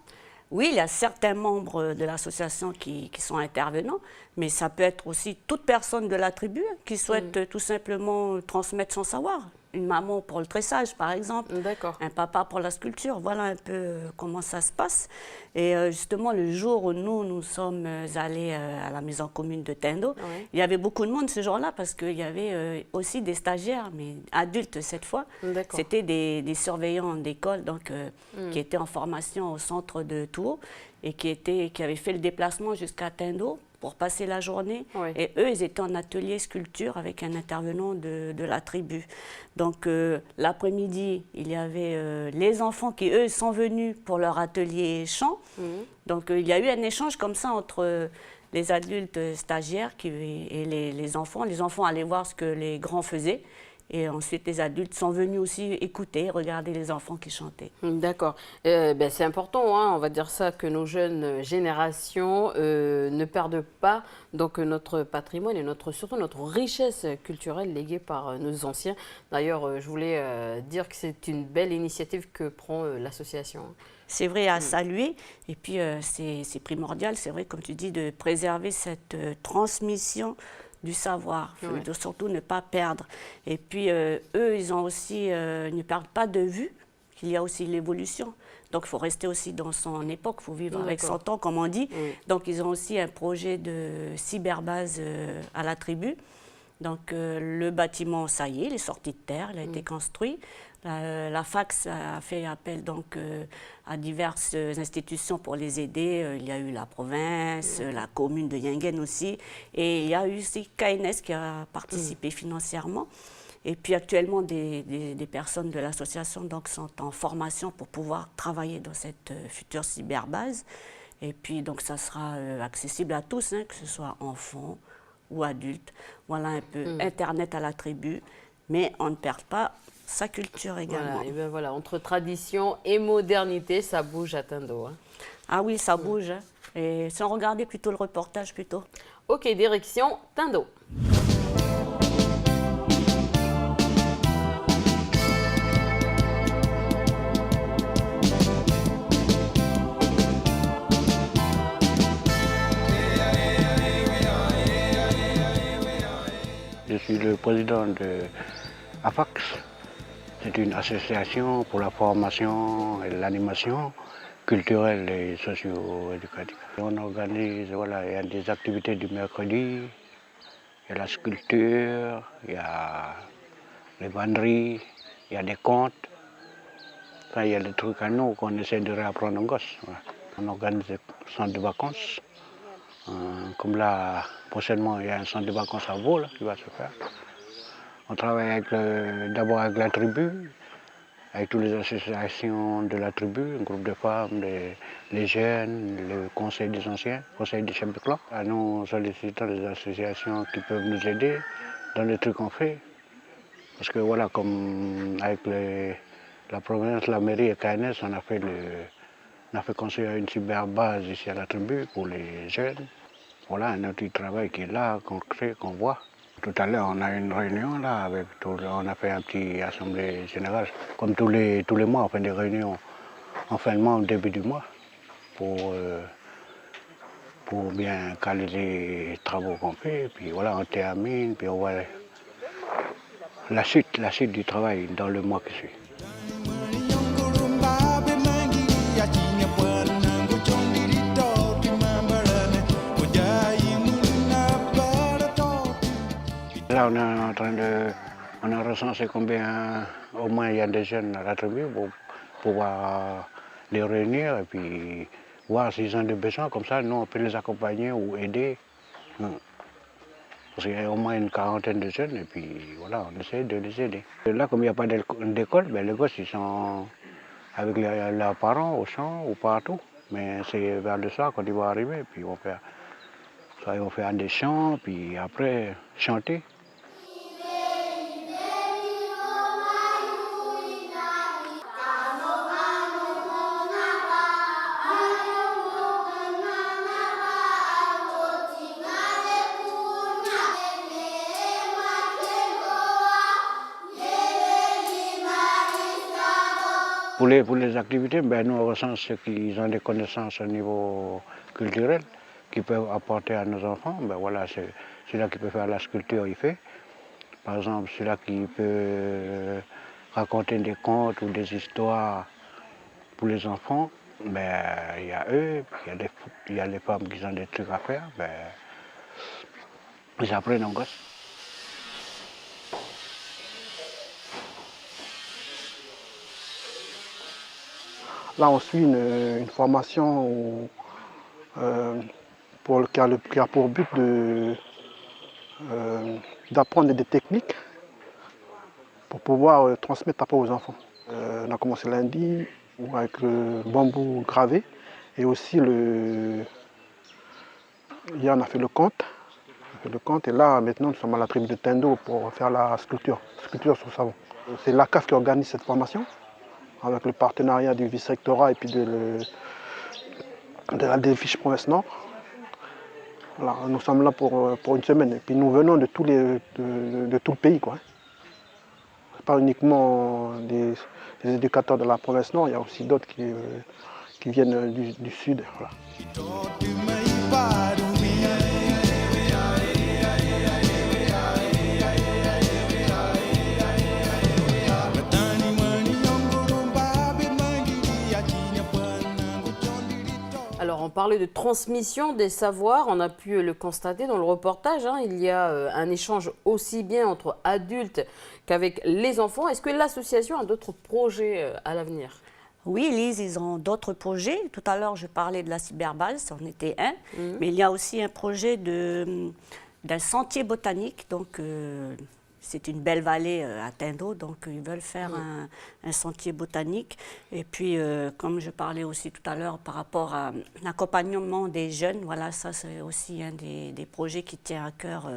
Oui, il y a certains membres de l'association qui sont intervenants, mais ça peut être aussi toute personne de la tribu qui souhaite tout simplement transmettre son savoir. Une maman pour le tressage, par exemple, un papa pour la sculpture. Voilà un peu comment ça se passe. Et justement, le jour où nous sommes allés à la maison commune de Tindo, il y avait beaucoup de monde ce jour-là parce qu'il y avait aussi des stagiaires, mais adultes cette fois. C'était des surveillants d'école donc, qui étaient en formation au centre de Tours et qui avaient fait le déplacement jusqu'à Tindo pour passer la journée. Et eux, ils étaient en atelier sculpture avec un intervenant de la tribu. Donc, l'après-midi, il y avait les enfants qui, eux, sont venus pour leur atelier chant. Donc, il y a eu un échange comme ça entre les adultes stagiaires et les enfants. Les enfants allaient voir ce que les grands faisaient. Et ensuite, les adultes sont venus aussi écouter, regarder les enfants qui chantaient. D'accord. C'est important, hein, on va dire ça, que nos jeunes générations ne perdent pas donc, notre patrimoine et surtout notre richesse culturelle léguée par nos anciens. D'ailleurs, je voulais dire que c'est une belle initiative que prend l'association. C'est vrai à saluer. Et puis, c'est primordial, c'est vrai, comme tu dis, de préserver cette transmission du savoir, de surtout ne pas perdre. Et puis, eux, ils ont aussi, ne perdent pas de vue qu'il y a aussi l'évolution. Donc, il faut rester aussi dans son époque, il faut vivre avec son temps, comme on dit. Donc, ils ont aussi un projet de cyberbase à la tribu. Donc, le bâtiment, ça y est, il est sorti de terre, il a été construit. La FACS a fait appel donc, à diverses institutions pour les aider. Il y a eu la province, la commune de Yengen aussi. Et il y a eu aussi KNS qui a participé financièrement. Et puis actuellement, des personnes de l'association donc, sont en formation pour pouvoir travailler dans cette future cyberbase. Et puis donc ça sera accessible à tous, hein, que ce soit enfants ou adultes. Voilà un peu Internet à la tribu. Mais on ne perd pas sa culture également. Voilà, et bien voilà, entre tradition et modernité, ça bouge à Tindo. Hein. Ah oui, ça bouge. Hein. Et si on regardait plutôt le reportage plutôt. Ok, direction Tindo. Je suis le président de AFAX. C'est une association pour la formation et l'animation culturelle et socio-éducative. On organise il y a des activités du mercredi, il y a la sculpture, il y a les banderies, il y a des contes. Enfin, il y a des trucs à nous qu'on essaie de réapprendre aux gosses. On organise des centres de vacances. Comme là, prochainement, il y a un centre de vacances à Vaud qui va se faire. On travaille d'abord avec la tribu, avec toutes les associations de la tribu, un groupe de femmes, les jeunes, le conseil des anciens, le conseil des chefs de clan. Nous sollicitons les associations qui peuvent nous aider dans les trucs qu'on fait. Parce que voilà, comme avec la province, la mairie et KNS, on a fait construire une cyberbase ici à la tribu pour les jeunes. Voilà un autre travail qui est là, concret, qu'on voit. Tout à l'heure, on a une réunion là, on a fait un petit assemblée générale. Comme tous les mois, on fait des réunions en fin de mois, au début du mois, pour bien caler les travaux qu'on fait. Puis voilà, on termine, puis on voit la suite du travail dans le mois qui suit. Là, on a recensé combien, au moins il y a des jeunes à la tribu pour pouvoir les réunir et puis voir s'ils ont des besoins. Comme ça, nous, on peut les accompagner ou aider. Parce qu'il y a au moins une quarantaine de jeunes et puis voilà, on essaie de les aider. Et là, comme il n'y a pas d'école, ben, les gosses, ils sont avec leurs parents au champ ou partout. Mais c'est vers le soir quand ils vont arriver, puis ils vont faire des chants, puis après chanter. Pour les activités, ben, nous on recense ceux qui ont des connaissances au niveau culturel, qui peuvent apporter à nos enfants. Ben, voilà, celui-là qui peut faire la sculpture, il fait. Par exemple, celui-là qui peut raconter des contes ou des histoires pour les enfants, ben, il y a eux, il y a les femmes qui ont des trucs à faire, ben, ils apprennent aux gosses. Là, on suit une formation qui a pour but d'apprendre des techniques pour pouvoir transmettre après aux enfants. On a commencé lundi avec le bambou gravé et aussi hier on a fait le conte. Et là, maintenant, nous sommes à la tribu de Tendo pour faire la sculpture sur savon. C'est l'ACAF qui organise cette formation, avec le partenariat du vice-rectorat et puis de la DFICH Province Nord. Voilà, nous sommes là pour une semaine. Et puis nous venons de tout le pays, quoi. Pas uniquement des éducateurs de la Province Nord, il y a aussi d'autres qui viennent du sud. Voilà. Alors, on parlait de transmission des savoirs, on a pu le constater dans le reportage, hein, il y a un échange aussi bien entre adultes qu'avec les enfants. Est-ce que l'association a d'autres projets à l'avenir ? Oui, Lise, ils ont d'autres projets. Tout à l'heure, je parlais de la cyberbase, c'en était un. Mais il y a aussi un projet d'un sentier botanique. Donc, c'est une belle vallée à Tendo, donc ils veulent faire un sentier botanique. Et puis, comme je parlais aussi tout à l'heure par rapport à l'accompagnement des jeunes, voilà, ça c'est aussi un des projets qui tient à cœur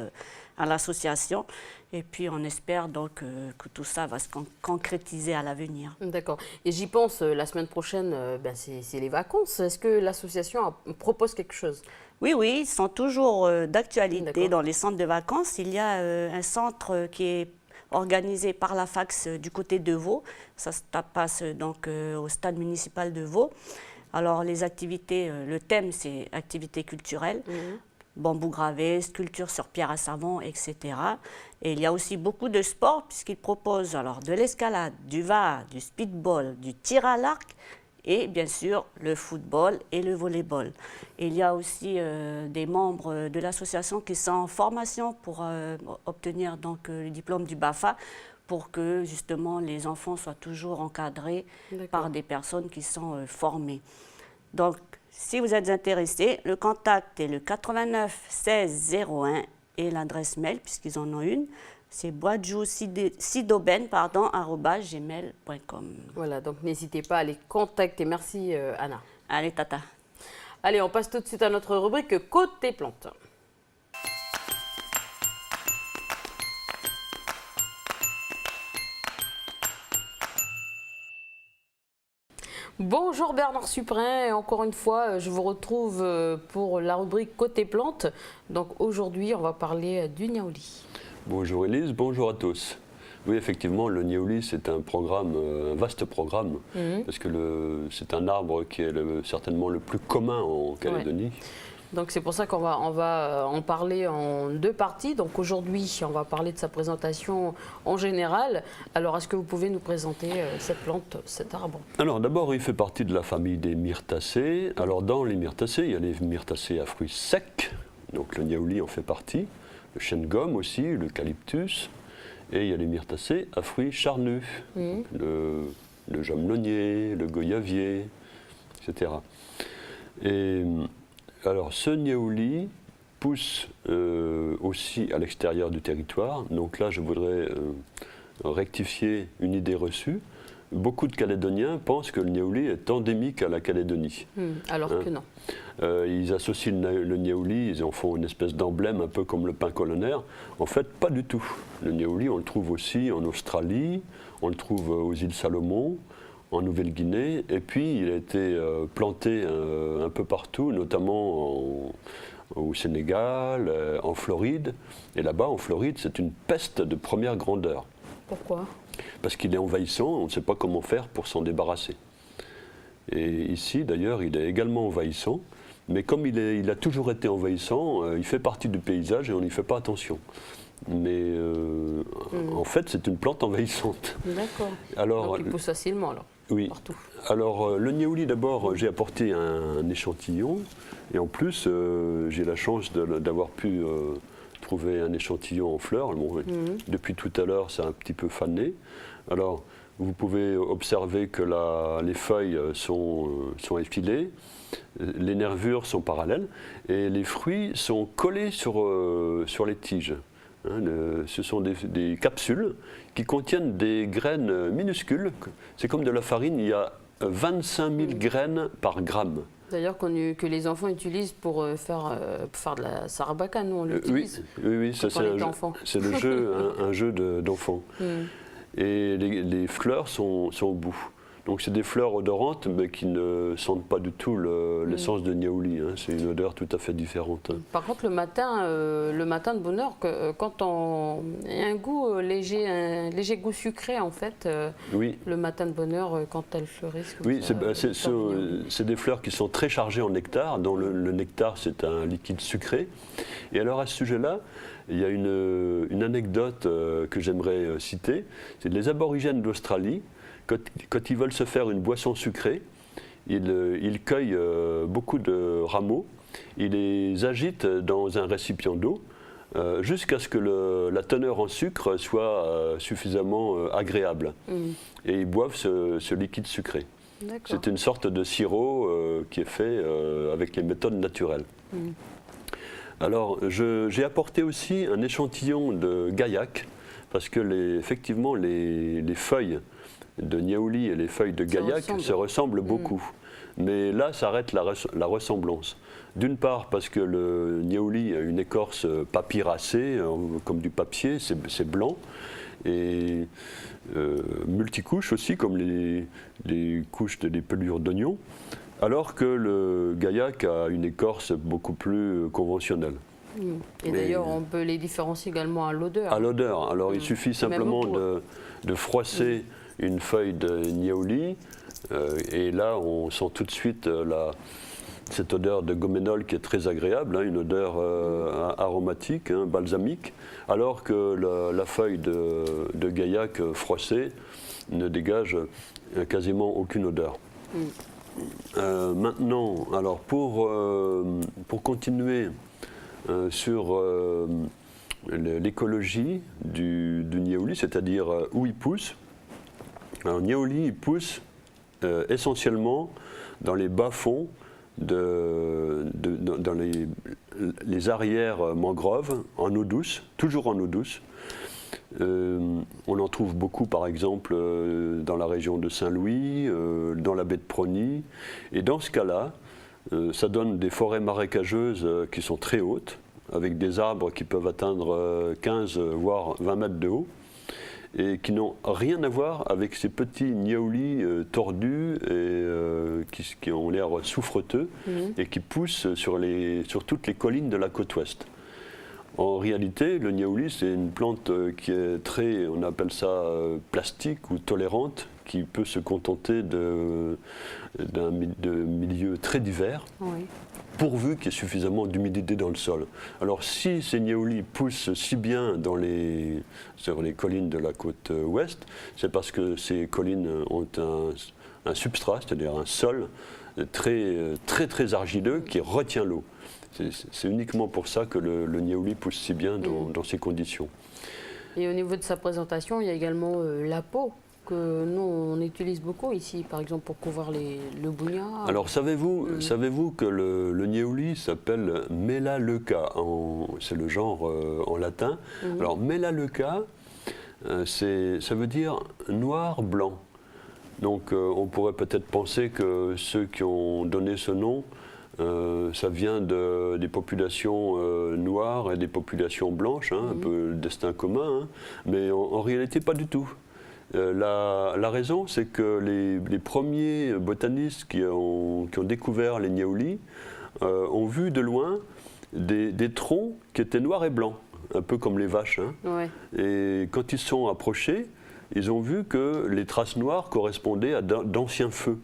à l'association. Et puis, on espère donc que tout ça va se concrétiser à l'avenir. D'accord. Et j'y pense, la semaine prochaine, c'est les vacances. Est-ce que l'association propose quelque chose ? Oui, ils sont toujours d'actualité dans les centres de vacances. Il y a un centre qui est organisé par la Fax du côté de Vaud. Ça se passe donc au stade municipal de Vaud. Alors, les activités, le thème, c'est activités culturelles. Bambou gravé, sculpture sur pierre à savon, etc. Et il y a aussi beaucoup de sports puisqu'ils proposent alors de l'escalade, du VAR, du speedball, du tir à l'arc et bien sûr le football et le volleyball. Et il y a aussi des membres de l'association qui sont en formation pour obtenir donc le diplôme du BAFA pour que justement les enfants soient toujours encadrés par des personnes qui sont formées. Donc, si vous êtes intéressé, le contact est le 89 16 01 et l'adresse mail, puisqu'ils en ont une, C'est boadjousidobène@gmail.com. Voilà, donc n'hésitez pas à les contacter. Merci Anna. Allez, tata. Allez, on passe tout de suite à notre rubrique Côté plantes. Bonjour Bernard Suprin, et encore une fois je vous retrouve pour la rubrique Côté plantes. Donc aujourd'hui on va parler du niaouli. Bonjour Élise, bonjour à tous. Oui, effectivement, le niaouli, c'est un programme, un vaste programme, parce que c'est un arbre qui est certainement le plus commun en Calédonie. Ouais. Donc c'est pour ça qu'on va en parler en deux parties. Donc aujourd'hui, on va parler de sa présentation en général. Alors est-ce que vous pouvez nous présenter cette plante, cet arbre? Alors d'abord, il fait partie de la famille des myrtacées. Alors dans les myrtacées, il y a les myrtacées à fruits secs, donc le niaouli en fait partie, le chêne-gomme aussi, l'eucalyptus, et il y a les myrtacées à fruits charnus, le jamelonnier, le goyavier, etc. Et alors ce niaouli pousse aussi à l'extérieur du territoire. Donc là, je voudrais rectifier une idée reçue. Beaucoup de Calédoniens pensent que le niaouli est endémique à la Calédonie. Alors que non. Ils associent le niaouli, ils en font une espèce d'emblème, un peu comme le pin colonnaire. En fait, pas du tout. Le niaouli, on le trouve aussi en Australie, on le trouve aux îles Salomon, en Nouvelle-Guinée, et puis il a été planté un peu partout, notamment au Sénégal, en Floride. Et là-bas, en Floride, c'est une peste de première grandeur. Pourquoi? Parce qu'il est envahissant, on ne sait pas comment faire pour s'en débarrasser. Et ici, d'ailleurs, il est également envahissant, mais comme il a toujours été envahissant, il fait partie du paysage et on n'y fait pas attention. Mais en fait, c'est une plante envahissante. D'accord. Alors, donc il pousse facilement, alors, oui. partout. Alors, le niaouli, d'abord, j'ai apporté un échantillon, et en plus, j'ai la chance d'avoir pu trouver un échantillon en fleurs. Bon, depuis tout à l'heure, c'est un petit peu fané. Alors, vous pouvez observer que les feuilles sont effilées, les nervures sont parallèles, et les fruits sont collés sur les tiges. Ce sont des capsules qui contiennent des graines minuscules. C'est comme de la farine, il y a 25 000 graines par gramme. D'ailleurs, que les enfants utilisent pour faire de la sarbacane, nous on l'utilise. Oui, ça c'est le jeu, un jeu d'enfants. Et les fleurs sont au bout. Donc c'est des fleurs odorantes, mais qui ne sentent pas du tout l'essence de niaouli. C'est une odeur tout à fait différente. Par contre, le matin de bonne heure, quand il y a un goût léger, un léger goût sucré en fait, le matin de bonne heure, quand elles fleurissent. Oui, c'est des fleurs qui sont très chargées en nectar, dont le nectar c'est un liquide sucré. Et alors à ce sujet-là, il y a une anecdote que j'aimerais citer. C'est les aborigènes d'Australie. Quand ils veulent se faire une boisson sucrée, ils cueillent beaucoup de rameaux, ils les agitent dans un récipient d'eau jusqu'à ce que la teneur en sucre soit suffisamment agréable. Et ils boivent ce liquide sucré. C'est une sorte de sirop qui est fait avec les méthodes naturelles. Alors, j'ai apporté aussi un échantillon de gaillac, parce que effectivement, les feuilles de niaouli et les feuilles de gaillac se ressemblent beaucoup. Mais là s'arrête la ressemblance. D'une part parce que le niaouli a une écorce papyracée, comme du papier, c'est blanc, et multicouche aussi, comme les couches des pelures d'oignons, alors que le gaillac a une écorce beaucoup plus conventionnelle. Et d'ailleurs, on peut les différencier également à l'odeur. À l'odeur. Alors il suffit simplement de froisser une feuille de niaouli, et là on sent tout de suite cette odeur de goménol qui est très agréable, une odeur aromatique, balsamique, alors que la feuille de gaillac froissée ne dégage quasiment aucune odeur. Maintenant, alors pour continuer sur l'écologie du niaouli, c'est-à-dire où il pousse. Un niaouli il pousse essentiellement dans les bas-fonds, dans les arrières mangroves, en eau douce, toujours en eau douce. On en trouve beaucoup, par exemple, dans la région de Saint-Louis, dans la baie de Prony. Et dans ce cas-là, ça donne des forêts marécageuses qui sont très hautes, avec des arbres qui peuvent atteindre 15 voire 20 mètres de haut, et qui n'ont rien à voir avec ces petits niaoulis tordus et qui ont l'air souffreteux et qui poussent sur toutes les collines de la côte ouest. En réalité, le niaouli, c'est une plante qui est très, on appelle ça plastique ou tolérante, qui peut se contenter de milieux très divers, pourvu qu'il y ait suffisamment d'humidité dans le sol. Alors si ces niaoulis poussent si bien sur les collines de la côte ouest, c'est parce que ces collines ont un substrat, c'est-à-dire un sol très argileux qui retient l'eau. C'est uniquement pour ça que le niaouli pousse si bien dans ces conditions. Et au niveau de sa présentation, il y a également la peau que nous on utilise beaucoup ici, par exemple pour couvrir le bougnat. Alors savez-vous que le niaouli s'appelle Melaleuca, c'est le genre en latin. Alors Melaleuca, ça veut dire noir-blanc. Donc on pourrait peut-être penser que ceux qui ont donné ce nom, ça vient des populations noires et des populations blanches, un peu le destin commun, mais en réalité pas du tout. La raison, c'est que les premiers botanistes qui ont découvert les niaoulis ont vu de loin des troncs qui étaient noirs et blancs, un peu comme les vaches. Et quand ils se sont approchés, ils ont vu que les traces noires correspondaient à d'anciens feux.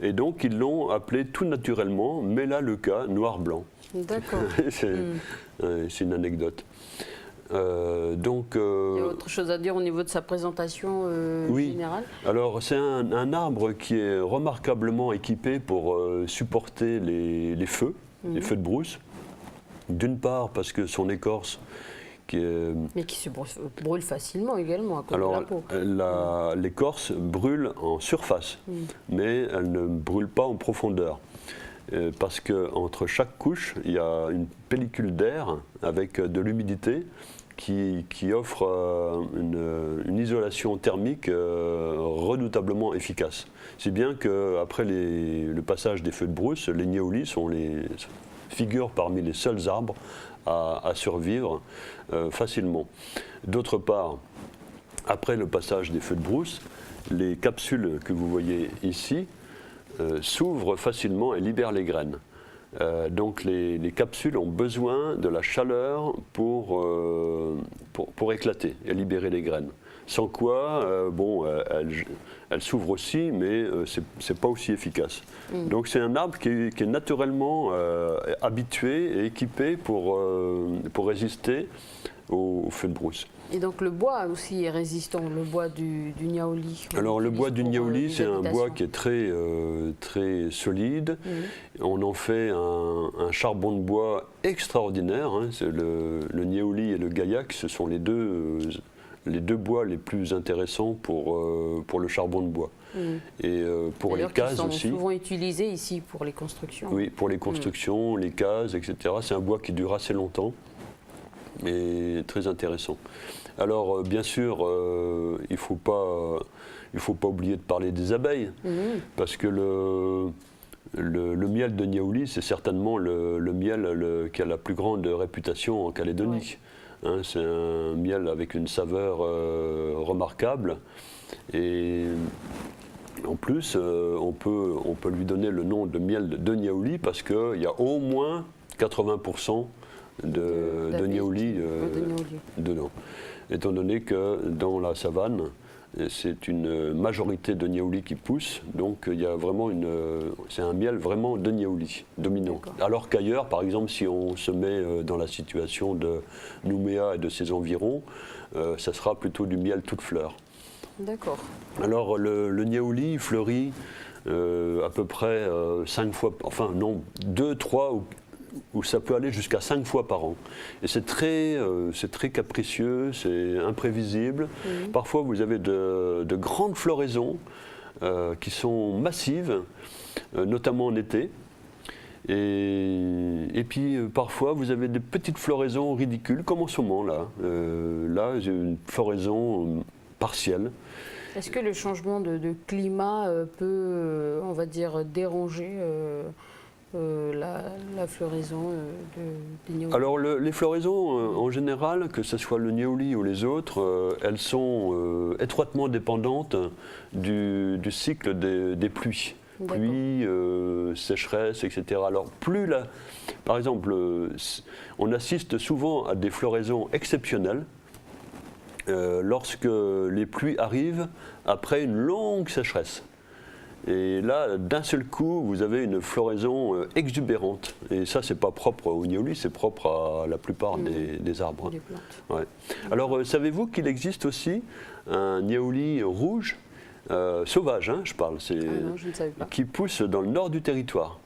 Et donc, ils l'ont appelé tout naturellement Melaleuca, noir-blanc. D'accord. C'est une anecdote. Il y a autre chose à dire au niveau de sa présentation générale? Alors, c'est un arbre qui est remarquablement équipé pour supporter les feux de brousse. D'une part, parce que son écorce, mais qui se brûle facilement également à cause de la peau. L'écorce brûle en surface, mais elle ne brûle pas en profondeur. Parce qu'entre chaque couche, il y a une pellicule d'air avec de l'humidité qui offre une isolation thermique redoutablement efficace. Si bien qu'après le passage des feux de brousse, les niaoulis figurent parmi les seuls arbres à survivre facilement. D'autre part, après le passage des feux de brousse, les capsules que vous voyez ici s'ouvrent facilement et libèrent les graines. Donc les capsules ont besoin de la chaleur pour éclater et libérer les graines. Sans quoi, elles s'ouvrent aussi, mais c'est pas aussi efficace. Donc c'est un arbre qui est naturellement habitué et équipé pour résister aux feux de brousse. Et donc le bois aussi est résistant, le bois du niaouli. Alors le bois du niaouli, c'est un bois qui est très solide. On en fait un charbon de bois extraordinaire. Le niaouli et le gaillac, ce sont les deux bois les plus intéressants pour le charbon de bois. Et pour les cases aussi. Ils sont souvent utilisés ici pour les constructions. Oui, pour les constructions, les cases, etc. C'est un bois qui dure assez longtemps et très intéressant. Alors bien sûr, il ne faut pas oublier de parler des abeilles, parce que le miel de niaouli, c'est certainement le miel qui a la plus grande réputation en Calédonie. C'est un miel avec une saveur remarquable, et en plus on peut lui donner le nom de miel de niaouli parce qu'il y a au moins 80% de niaouli dedans. Étant donné que dans la savane, c'est une majorité de niaouli qui pousse, donc il y a vraiment c'est un miel vraiment de niaouli, dominant. Alors qu'ailleurs, par exemple, si on se met dans la situation de Nouméa et de ses environs, ça sera plutôt du miel toute fleur. D'accord. Alors le niaouli fleurit à peu près 5 fois, enfin non, 2, 3 ou ça peut aller jusqu'à 5 fois par an. Et c'est très capricieux, c'est imprévisible. Parfois, vous avez de grandes floraisons qui sont massives, notamment en été. Et puis parfois vous avez des petites floraisons ridicules comme en ce moment là. Là j'ai une floraison partielle. Est-ce que le changement de climat peut, on va dire, déranger la floraison des niaoulis? Alors les floraisons en général, que ce soit le niaouli ou les autres, elles sont étroitement dépendantes du cycle des pluies. Pluie, sécheresse, etc. Alors par exemple, on assiste souvent à des floraisons exceptionnelles lorsque les pluies arrivent après une longue sécheresse. Et là, d'un seul coup, vous avez une floraison exubérante. Et ça, c'est pas propre au niaouli, c'est propre à la plupart des arbres. Des plantes. Ouais. Alors, savez-vous qu'il existe aussi un niaouli rouge sauvage, hein, je parle, non, je ne savais pas. qui pousse dans le nord du territoire.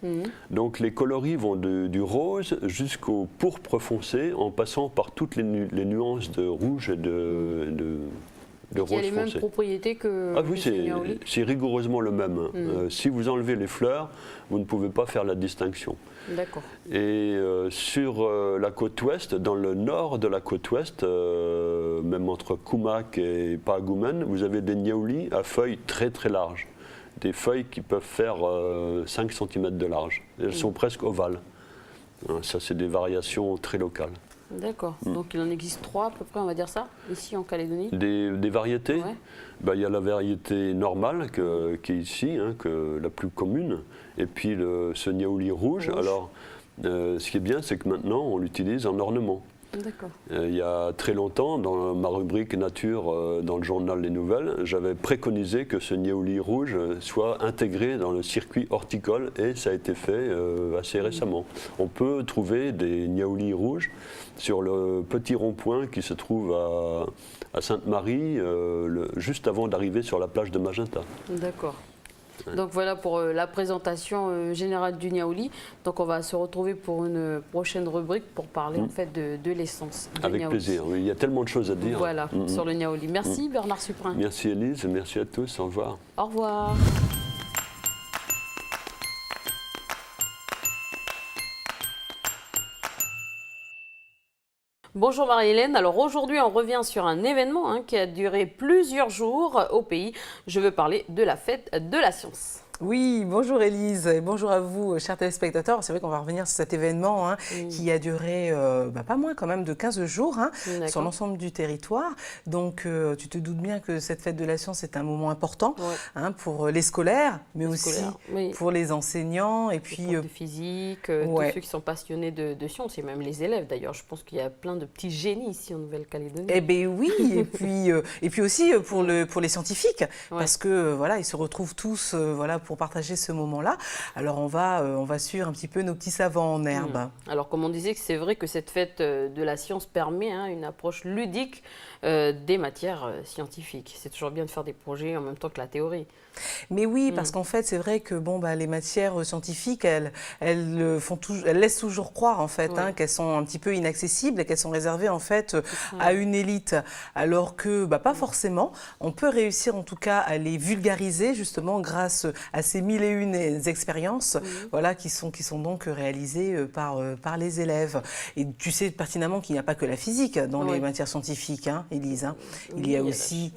Donc les coloris vont du rose jusqu'au pourpre foncé en passant par toutes les nuances de rouge et de rose foncé. Il y a les mêmes propriétés que oui, c'est rigoureusement le même. Si vous enlevez les fleurs, vous ne pouvez pas faire la distinction. D'accord. Et sur la côte ouest, dans le nord de la côte ouest, même entre Koumak et Paragoumène, vous avez des niaoulis à feuilles très très larges. Des feuilles qui peuvent faire 5 cm de large. Elles sont presque ovales. Ça, c'est des variations très locales. D'accord. Donc il en existe 3 à peu près, on va dire ça, ici en Calédonie. Des variétés. Ouais. Il y a la variété normale qui est ici, hein, la plus commune, et puis ce niaouli rouge. Alors, ce qui est bien, c'est que maintenant, on l'utilise en ornement. D'accord. Il y a très longtemps, dans ma rubrique nature dans le journal Les Nouvelles, j'avais préconisé que ce niaouli rouge soit intégré dans le circuit horticole et ça a été fait assez récemment. On peut trouver des niaoulis rouges sur le petit rond-point qui se trouve à Sainte-Marie, juste avant d'arriver sur la plage de Magenta. D'accord. Donc voilà pour la présentation générale du niaouli. Donc on va se retrouver pour une prochaine rubrique pour parler en fait de l'essence du Avec niaouli. plaisir, oui, il y a tellement de choses à dire. Voilà, sur le niaouli. Merci Bernard Suprin. Merci Élise, merci à tous, au revoir. Au revoir. Bonjour Marie-Hélène, alors aujourd'hui on revient sur un événement qui a duré plusieurs jours au pays. Je veux parler de la fête de la science. Oui, bonjour Élise et bonjour à vous, chers téléspectateurs. C'est vrai qu'on va revenir sur cet événement qui a duré pas moins quand même de 15 jours sur l'ensemble du territoire. Donc tu te doutes bien que cette fête de la science est un moment important pour les scolaires, mais aussi pour les enseignants et puis les profs de physique, tous ceux qui sont passionnés de sciences et même les élèves d'ailleurs. Je pense qu'il y a plein de petits génies ici en Nouvelle-Calédonie. Eh bien oui, et puis aussi pour les scientifiques, parce que voilà, ils se retrouvent tous pour partager ce moment-là. Alors on va suivre un petit peu nos petits savants en herbe. Alors comme on disait, c'est vrai que cette fête de la science permet une approche ludique des matières scientifiques. C'est toujours bien de faire des projets en même temps que la théorie. Mais oui, parce qu'en fait, c'est vrai que les matières scientifiques, elles laissent toujours croire en fait qu'elles sont un petit peu inaccessibles et qu'elles sont réservées en fait à une élite, alors que pas forcément. On peut réussir en tout cas à les vulgariser justement grâce à ces 1001 expériences, qui sont donc réalisées par les élèves. Et tu sais pertinemment qu'il n'y a pas que la physique dans les matières scientifiques, Élise. Il y a aussi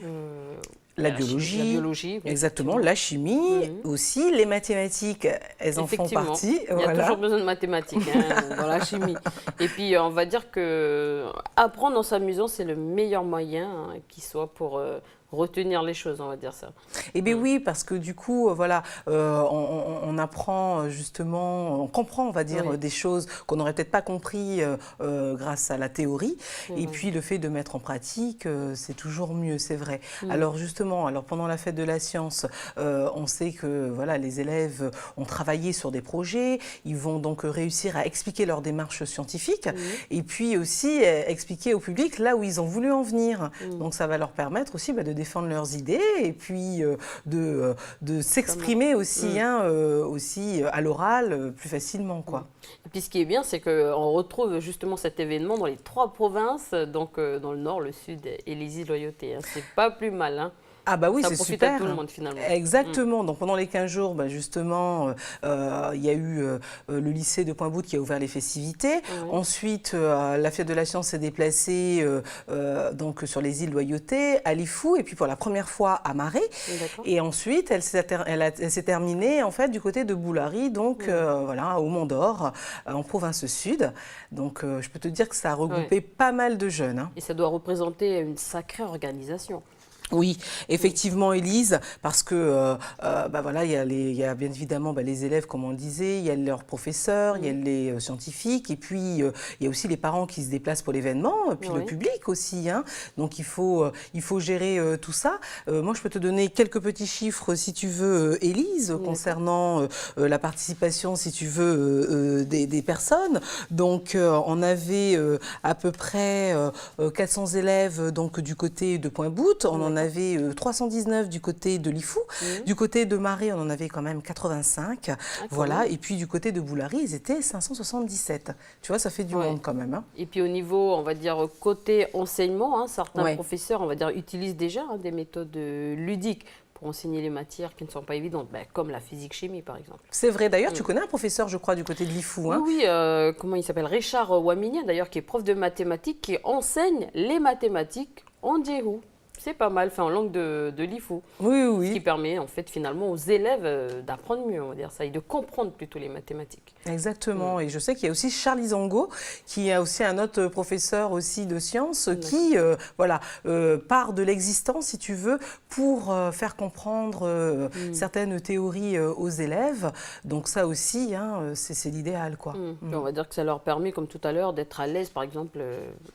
la biologie, exactement, la chimie, aussi les mathématiques, elles en font partie. Il y a toujours besoin de mathématiques dans la chimie. Et puis on va dire que apprendre en s'amusant, c'est le meilleur moyen qui soit pour retenir les choses, on va dire ça. Eh bien oui, parce que du coup, on apprend justement, on comprend, on va dire, des choses qu'on n'aurait peut-être pas compris grâce à la théorie. Et puis le fait de mettre en pratique, c'est toujours mieux, c'est vrai. Alors justement, pendant la fête de la science, on sait que les élèves ont travaillé sur des projets, ils vont donc réussir à expliquer leur démarche scientifique et puis aussi expliquer au public là où ils ont voulu en venir. Donc ça va leur permettre aussi de défendre leurs idées et puis de s'exprimer aussi, aussi à l'oral plus facilement. Et puis ce qui est bien, c'est qu'on retrouve justement cet événement dans les 3 provinces, donc dans le nord, le sud et les îles Loyauté. C'est pas plus mal. Ah bah oui, ça c'est profite super. à tout le monde finalement. Exactement. Donc pendant les 15 jours, bah, justement, il y a eu le lycée de Pointe-Boute qui a ouvert les festivités. Ensuite, la Fête de la Science s'est déplacée donc sur les îles Loyauté, à Lifou, et puis pour la première fois à Marais. Et ensuite, elle s'est terminée en fait du côté de Boulary, donc voilà, au Mont d'Or, en province sud. Donc je peux te dire que ça a regroupé pas mal de jeunes. Hein. Et ça doit représenter une sacrée organisation. Oui, effectivement, Élise, parce que bah voilà, il y a bien évidemment les élèves, comme on le disait, il y a leurs professeurs, il y a les scientifiques, et puis il y a aussi les parents qui se déplacent pour l'événement, puis le public aussi. Hein. Donc il faut gérer tout ça. Moi, je peux te donner quelques petits chiffres, si tu veux, Élise, concernant la participation, si tu veux, des personnes. Donc on avait à peu près 400 élèves donc, du côté de Pointe-Boute. On en avait 319 du côté de Lifou. Du côté de Marais, on en avait quand même 85. Voilà. Et puis du côté de Boulary, ils étaient 577. Tu vois, ça fait du monde quand même. Hein. Et puis au niveau, on va dire, côté enseignement, hein, certains professeurs, on va dire, utilisent déjà des méthodes ludiques pour enseigner les matières qui ne sont pas évidentes, comme la physique-chimie par exemple. C'est vrai, d'ailleurs tu connais un professeur je crois du côté de Lifou. Hein. Oui, comment il s'appelle, Richard Waminia d'ailleurs, qui est prof de mathématiques, qui enseigne les mathématiques en djihou. C'est pas mal, fait en langue de Lifou. Oui. Ce qui permet en fait finalement aux élèves d'apprendre mieux, on va dire ça, et de comprendre plutôt les mathématiques. Exactement, et je sais qu'il y a aussi Charles Izango, qui est aussi un autre professeur aussi de sciences, qui part de l'existence, si tu veux, pour faire comprendre certaines théories aux élèves. Donc ça aussi, hein, c'est l'idéal, quoi. On va dire que ça leur permet, comme tout à l'heure, d'être à l'aise, par exemple,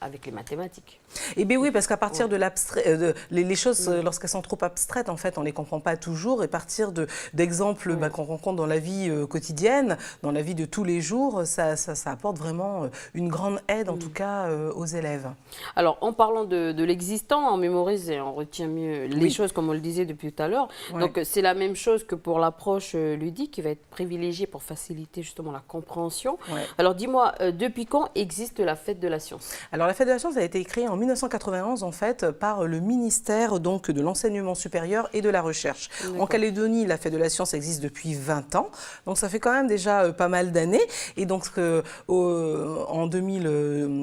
avec les mathématiques. Eh bien oui, parce qu'à partir de l'abstrait, les choses, lorsqu'elles sont trop abstraites, en fait, on ne les comprend pas toujours. Et partir d'exemples qu'on rencontre dans la vie quotidienne, dans la vie de tous les jours, ça apporte vraiment une grande aide, en tout cas, aux élèves. Alors, en parlant de l'existant, on mémorise et on retient mieux les choses, comme on le disait depuis tout à l'heure. Donc, c'est la même chose que pour l'approche ludique, qui va être privilégiée pour faciliter justement la compréhension. Alors, dis-moi, depuis quand existe la Fête de la Science? Alors, la Fête de la Science a été créée en 1991, en fait, par le ministère donc, de l'Enseignement supérieur et de la Recherche. En Calédonie, la Fête de la Science existe depuis 20 ans. Donc, ça fait quand même déjà pas mal d'années. Et donc,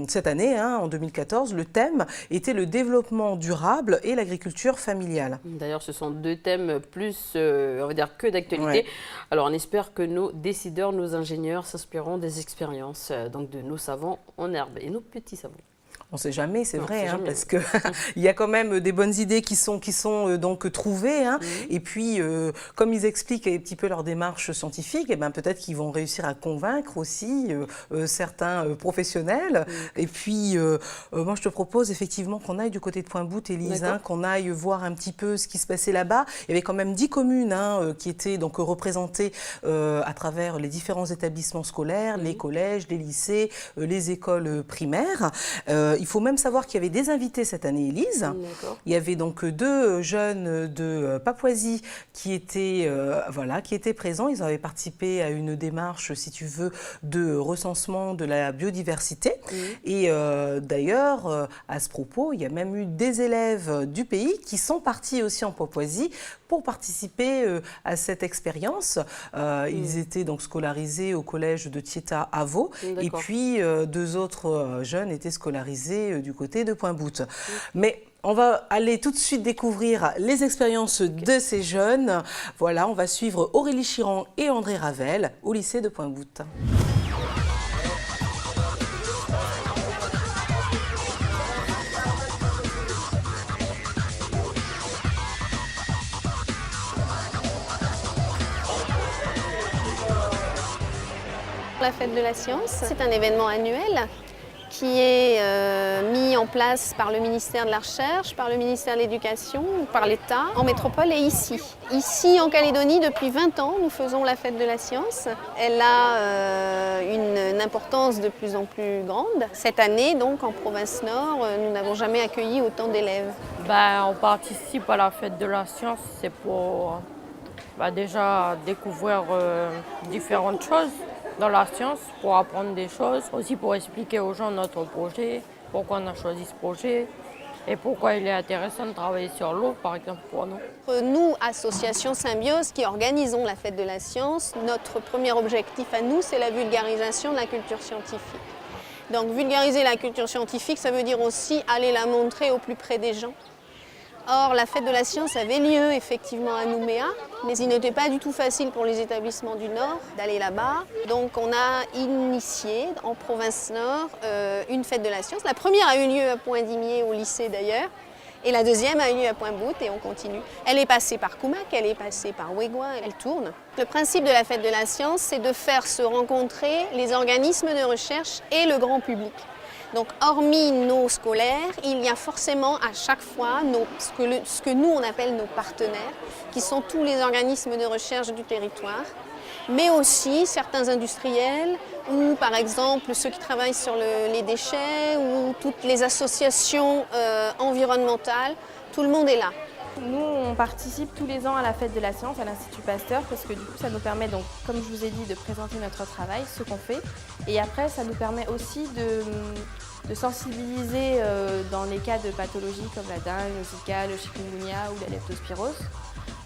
cette année, hein, en 2014, le thème était le développement durable et l'agriculture familiale. D'ailleurs, ce sont deux thèmes plus, on va dire, que d'actualité. Alors, on espère que nos décideurs, nos ingénieurs s'inspireront des expériences donc de nos savants en herbe et nos petits savants. On ne sait jamais, c'est vrai, hein, parce qu'il y a quand même des bonnes idées qui sont donc trouvées. Hein, et puis, comme ils expliquent un petit peu leur démarche scientifique, eh ben, peut-être qu'ils vont réussir à convaincre aussi certains professionnels. Et puis, moi, je te propose effectivement qu'on aille du côté de Pointe-Boute, Élise, hein, qu'on aille voir un petit peu ce qui se passait là-bas. Il y avait quand même 10 communes hein, qui étaient donc représentées à travers les différents établissements scolaires, les collèges, les lycées, les écoles primaires. Il faut même savoir qu'il y avait des invités cette année, Élise. Il y avait donc 2 jeunes de Papouasie qui étaient présents. Ils avaient participé à une démarche, si tu veux, de recensement de la biodiversité. Et d'ailleurs, à ce propos, il y a même eu des élèves du pays qui sont partis aussi en Papouasie pour participer à cette expérience. Ils étaient donc scolarisés au collège de Tieta à Vaud. Et puis, 2 autres jeunes étaient scolarisés du côté de Pointe-Boute. Mais on va aller tout de suite découvrir les expériences de ces jeunes. Voilà, on va suivre Aurélie Chiran et André Ravel au lycée de Pointe-Boute. La Fête de la Science, c'est un événement annuel qui est mis en place par le ministère de la Recherche, par le ministère de l'Éducation, par l'État, en métropole et ici. Ici, en Calédonie, depuis 20 ans, nous faisons la Fête de la Science. Elle a une importance de plus en plus grande. Cette année, donc, en province Nord, nous n'avons jamais accueilli autant d'élèves. On participe à la Fête de la Science, c'est pour déjà découvrir différentes choses dans la science, pour apprendre des choses, aussi pour expliquer aux gens notre projet, pourquoi on a choisi ce projet, Et pourquoi il est intéressant de travailler sur l'eau, par exemple, pour nous? Nous, association Symbiose, qui organisons la fête de la science, notre premier objectif à nous, c'est la vulgarisation de la culture scientifique. Donc vulgariser la culture scientifique, ça veut dire aussi aller la montrer au plus près des gens. Or, la fête de la science avait lieu effectivement à Nouméa, mais il n'était pas du tout facile pour les établissements du Nord d'aller là-bas. Donc on a initié en province Nord une fête de la science. La première a eu lieu à Point-Dimier au lycée d'ailleurs, et la deuxième a eu lieu à Pointe-Boute et on continue. Elle est passée par Koumak, elle est passée par Ouégoua, elle tourne. Le principe de la fête de la science, c'est de faire se rencontrer les organismes de recherche et le grand public. Donc, hormis nos scolaires, il y a forcément à chaque fois ce que nous on appelle nos partenaires, qui sont tous les organismes de recherche du territoire, mais aussi certains industriels ou par exemple ceux qui travaillent sur les déchets ou toutes les associations environnementales. Tout le monde est là. Nous, on participe tous les ans à la fête de la science à l'Institut Pasteur parce que du coup, ça nous permet, donc, comme je vous ai dit, de présenter notre travail, ce qu'on fait. Et après, ça nous permet aussi de sensibiliser dans les cas de pathologies comme la dengue, le Zika, le chikungunya ou la leptospirose.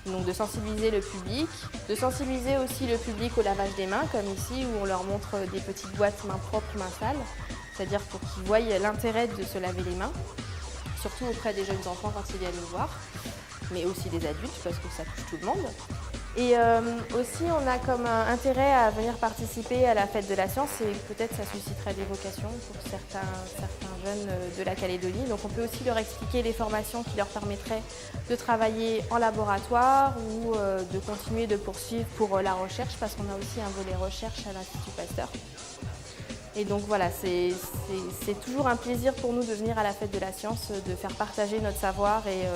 Donc de sensibiliser le public, de sensibiliser aussi le public au lavage des mains, comme ici où on leur montre des petites boîtes mains propres, mains sales, c'est-à-dire pour qu'ils voient l'intérêt de se laver les mains, surtout auprès des jeunes enfants quand ils viennent nous voir, mais aussi des adultes parce que ça touche tout le monde. Et aussi, on a comme intérêt à venir participer à la fête de la science et peut-être ça susciterait des vocations pour certains jeunes de la Calédonie. Donc on peut aussi leur expliquer les formations qui leur permettraient de travailler en laboratoire ou de continuer de poursuivre pour la recherche parce qu'on a aussi un volet recherche à l'Institut Pasteur. Et donc voilà, c'est toujours un plaisir pour nous de venir à la fête de la science, de faire partager notre savoir et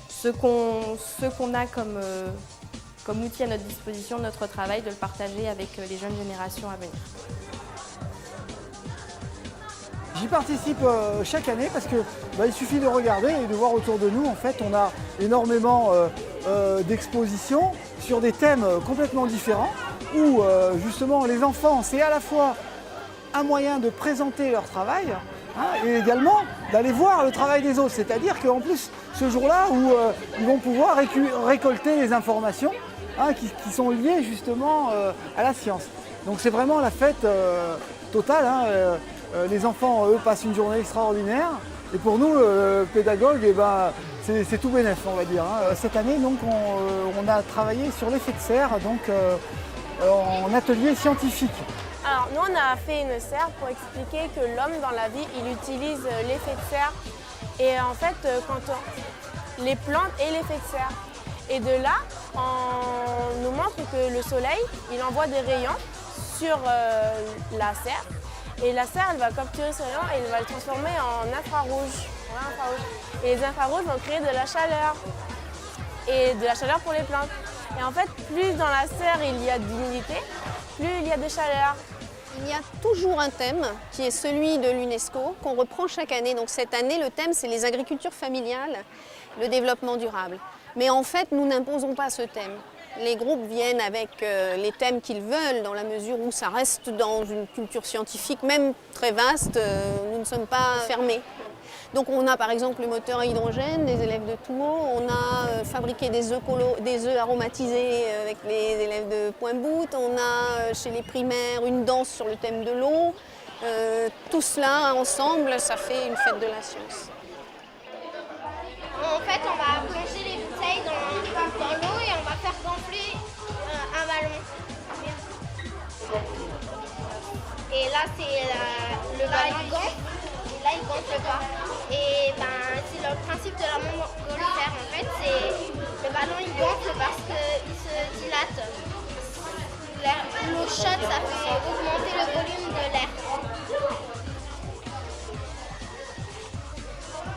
ce qu'on a comme outil à notre disposition, notre travail, de le partager avec les jeunes générations à venir. J'y participe chaque année parce que il suffit de regarder et de voir autour de nous. En fait, on a énormément d'expositions sur des thèmes complètement différents où justement les enfants, c'est à la fois un moyen de présenter leur travail et également d'aller voir le travail des autres. C'est-à-dire qu'en plus, ce jour-là où ils vont pouvoir récolter les informations qui sont liées justement à la science. Donc c'est vraiment la fête totale. Les enfants, eux, passent une journée extraordinaire. Et pour nous, le pédagogue, c'est tout bénef, on va dire. Cette année, donc, on a travaillé sur l'effet de serre, donc en atelier scientifique. Alors, nous, on a fait une serre pour expliquer que l'homme, dans la vie, il utilise l'effet de serre. Et en fait, les plantes et l'effet de serre. Et de là, on nous montre que le soleil, il envoie des rayons sur la serre. Et la serre, elle va capturer ces rayons et elle va le transformer en infrarouge. Et les infrarouges vont créer de la chaleur. Et de la chaleur pour les plantes. Et en fait, plus dans la serre il y a d'humidité, plus il y a de chaleur. Il y a toujours un thème qui est celui de l'UNESCO qu'on reprend chaque année. Donc cette année, le thème, c'est les agricultures familiales, le développement durable. Mais en fait, nous n'imposons pas ce thème. Les groupes viennent avec les thèmes qu'ils veulent, dans la mesure où ça reste dans une culture scientifique, même très vaste, nous ne sommes pas fermés. Donc on a par exemple le moteur à hydrogène des élèves de Touault, on a fabriqué des œufs aromatisés avec les élèves de Pointe-Boute, on a chez les primaires une danse sur le thème de l'eau. Tout cela ensemble, ça fait une fête de la science. En fait, on va plonger les bouteilles dans l'eau et on va faire gonfler un ballon. Et là, c'est le ballon gonfle. Et là, il gonfle pas. Et c'est le principe de la montgolfière. En fait, le ballon il gonfle parce qu'il se dilate. L'eau chaude, ça fait augmenter le volume de l'air.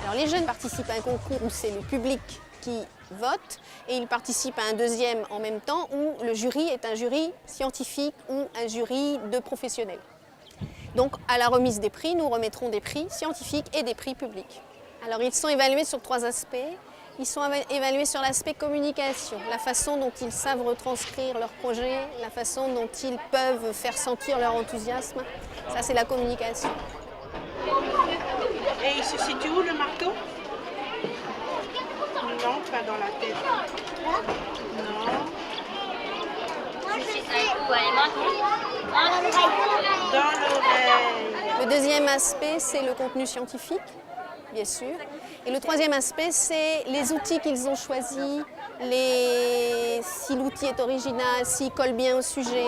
Alors les jeunes participent à un concours où c'est le public qui vote et ils participent à un deuxième en même temps où le jury est un jury scientifique ou un jury de professionnels. Donc à la remise des prix, nous remettrons des prix scientifiques et des prix publics. Alors ils sont évalués sur 3 aspects. Ils sont évalués sur l'aspect communication, la façon dont ils savent retranscrire leur projet, la façon dont ils peuvent faire sentir leur enthousiasme. Ça, c'est la communication. Et il se situe où le marteau? Non, pas dans la tête. Non. Dans l'oreille. Le deuxième aspect, c'est le contenu scientifique, bien sûr. Et le troisième aspect, c'est les outils qu'ils ont choisis, si l'outil est original, s'il colle bien au sujet,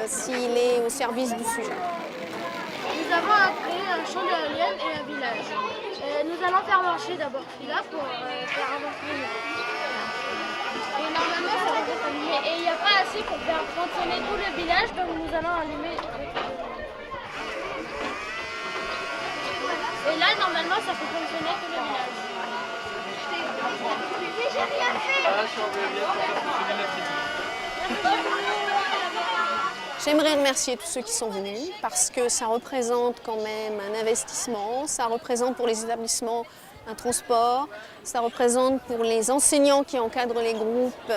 s'il est au service du sujet. Nous avons appris un chant d'éolienne et un village. Nous allons faire marcher d'abord celui-là pour faire avancer le village. Et normalement, ça devrait s'allumer. Et il n'y a pas assez pour faire fonctionner tout le village, donc nous allons allumer. Et là, normalement, ça fait fonctionner tout le village. Mais j'ai rien fait. J'aimerais remercier tous ceux qui sont venus parce que ça représente quand même un investissement, ça représente pour les établissements un transport, ça représente pour les enseignants qui encadrent les groupes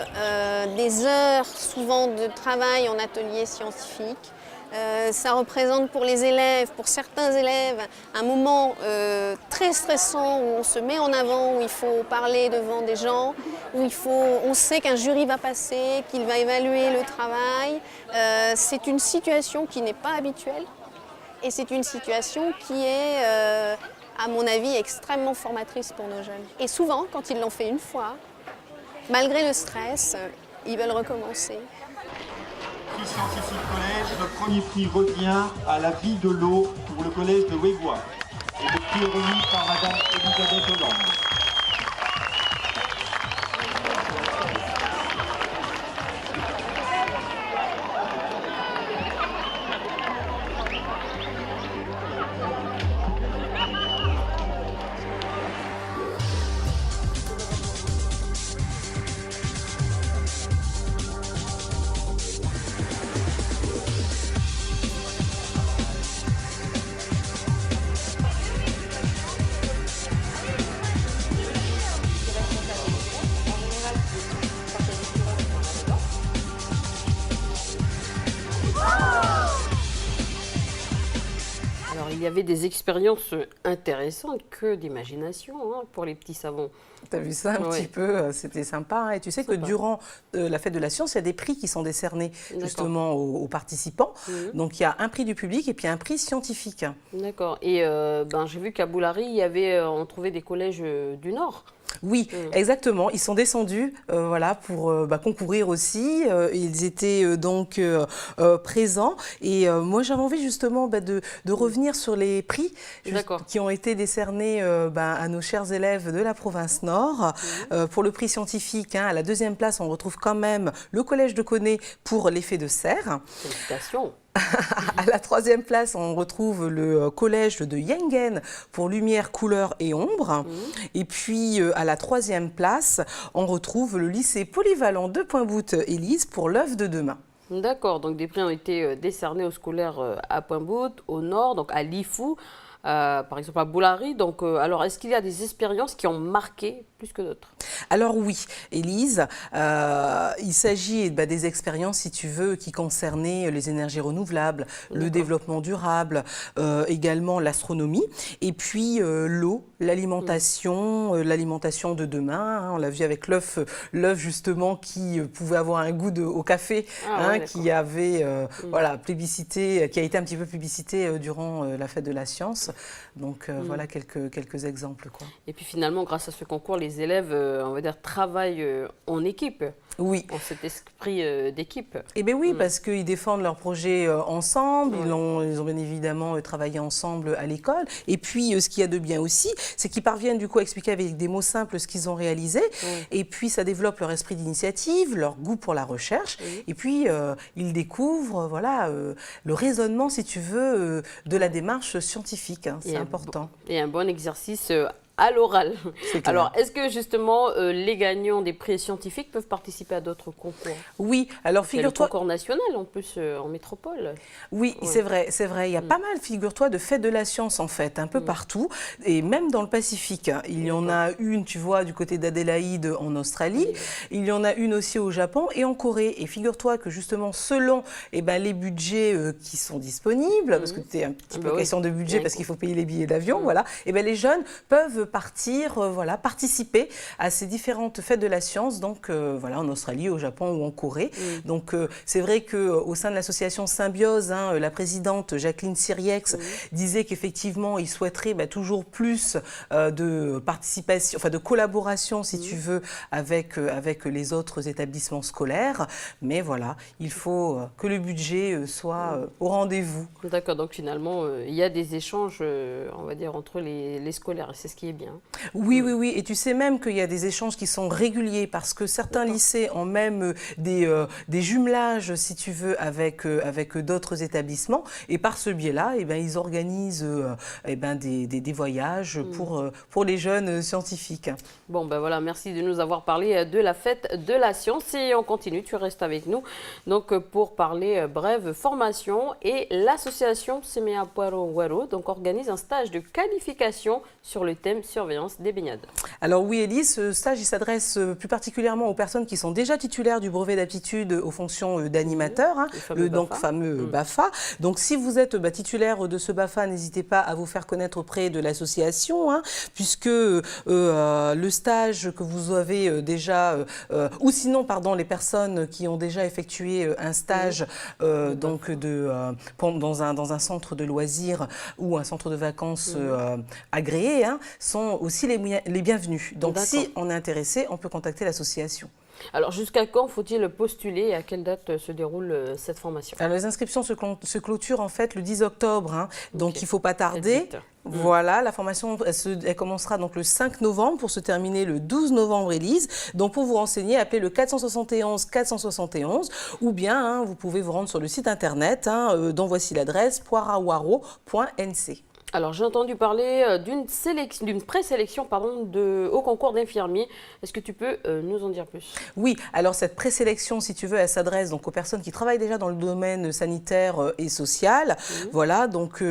des heures souvent de travail en atelier scientifique. Ça représente pour les élèves, pour certains élèves, un moment très stressant où on se met en avant, où il faut parler devant des gens, où on sait qu'un jury va passer, qu'il va évaluer le travail. C'est une situation qui n'est pas habituelle et c'est une situation qui est, à mon avis, extrêmement formatrice pour nos jeunes. Et souvent, quand ils l'ont fait une fois, malgré le stress, ils veulent recommencer. Prix scientifique collège, le premier prix revient à la vie de l'eau pour le collège de Wégua. Et le prix est remis par Madame Elisabeth Hollande. Il y avait des expériences intéressantes, que d'imagination pour les petits savants. Tu as vu ça un petit peu, c'était sympa. Et tu sais que durant la fête de la science, il y a des prix qui sont décernés justement aux participants. Donc il y a un prix du public et puis un prix scientifique. D'accord. Et j'ai vu qu'à Boulari, on trouvait des collèges du Nord. Oui, exactement. Ils sont descendus pour concourir aussi. Ils étaient donc présents. Et moi, j'avais envie justement de revenir sur les prix qui ont été décernés à nos chers élèves de la province Nord. Pour le prix scientifique, à la deuxième place, on retrouve quand même le collège de Koné pour l'effet de serre. Félicitations. À la troisième place, on retrouve le collège de Yengen pour lumière, couleur et ombre. Et puis, à la troisième place, on retrouve le lycée polyvalent de Pointe-Boute-Élise pour l'œuvre de demain. D'accord, donc des prix ont été décernés aux scolaires à Pointe-Boute, au Nord, donc à Lifou, par exemple à Boulari. Donc, alors, est-ce qu'il y a des expériences qui ont marqué plus que d'autres? Alors oui, Élise, il s'agit des expériences, si tu veux, qui concernaient les énergies renouvelables, le développement durable, également l'astronomie, et puis l'eau, l'alimentation, l'alimentation de demain. On l'a vu avec l'œuf justement qui pouvait avoir un goût au café, qui avait plébiscité, qui a été un petit peu plébiscité durant la fête de la science. Donc voilà quelques exemples, quoi. Et puis finalement, grâce à ce concours, les élèves, on va dire, travaillent en équipe. Oui. En cet esprit d'équipe. Eh bien oui, parce qu'ils défendent leur projet ensemble, ils ont bien évidemment travaillé ensemble à l'école. Et puis, ce qu'il y a de bien aussi, c'est qu'ils parviennent du coup à expliquer avec des mots simples ce qu'ils ont réalisé. Et puis, ça développe leur esprit d'initiative, leur goût pour la recherche. Et puis, ils découvrent le raisonnement, si tu veux, de la démarche scientifique. C'est important. Et un bon exercice à l'oral. Alors, est-ce que justement les gagnants des prix scientifiques peuvent participer à d'autres concours? Oui, alors figure-toi... Le concours national en plus en métropole. Oui, c'est vrai. Il y a pas mal, figure-toi, de fêtes de la science en fait, un peu partout, et même dans le Pacifique. Il y en a une, tu vois, du côté d'Adélaïde en Australie, il y en a une aussi au Japon et en Corée. Et figure-toi que justement, selon les budgets qui sont disponibles, parce que c'est un petit peu question de budget parce qu'il faut payer les billets d'avion, et les jeunes peuvent partir, voilà, participer à ces différentes fêtes de la science, donc voilà, en Australie, au Japon ou en Corée. Donc c'est vrai qu'au sein de l'association Symbiose, hein, la présidente Jacqueline Siriex disait qu'effectivement, ils souhaiteraient toujours plus de participation, enfin de collaboration, si tu veux, avec les autres établissements scolaires. Mais voilà, il faut que le budget soit au rendez-vous. D'accord, donc finalement, il y a des échanges, on va dire, entre les scolaires, et c'est ce qui est bien. Oui, oui, oui, et tu sais même qu'il y a des échanges qui sont réguliers, parce que certains lycées ont même des jumelages, si tu veux, avec d'autres établissements, et par ce biais-là, eh ben, ils organisent des voyages pour les jeunes scientifiques. Bon, ben voilà, merci de nous avoir parlé de la fête de la science, et on continue, tu restes avec nous, donc pour parler brève formation, et l'association Semea Puero Wero donc organise un stage de qualification sur le thème surveillance des baignades. Alors oui, Élise, ce stage il s'adresse plus particulièrement aux personnes qui sont déjà titulaires du brevet d'aptitude aux fonctions d'animateur, hein, le fameux BAFA. Donc si vous êtes titulaire de ce BAFA, n'hésitez pas à vous faire connaître auprès de l'association, hein, puisque le stage que vous avez déjà, ou sinon, pardon, les personnes qui ont déjà effectué un stage donc dans un centre de loisirs ou un centre de vacances agréé, hein, sont aussi les bienvenus. Donc si on est intéressé, on peut contacter l'association. Alors jusqu'à quand faut-il postuler et à quelle date se déroule cette formation? Alors les inscriptions se clôturent en fait le 10 octobre, hein, donc il ne faut pas tarder. Voilà, la formation elle commencera donc le 5 novembre pour se terminer le 12 novembre, Élise. Donc pour vous renseigner, appelez le 471 471 ou bien hein, vous pouvez vous rendre sur le site internet dont voici l'adresse poirawaro.nc. Alors, j'ai entendu parler d'une présélection au concours d'infirmiers. Est-ce que tu peux nous en dire plus? Oui, alors cette présélection, si tu veux, elle s'adresse donc aux personnes qui travaillent déjà dans le domaine sanitaire et social. Voilà, donc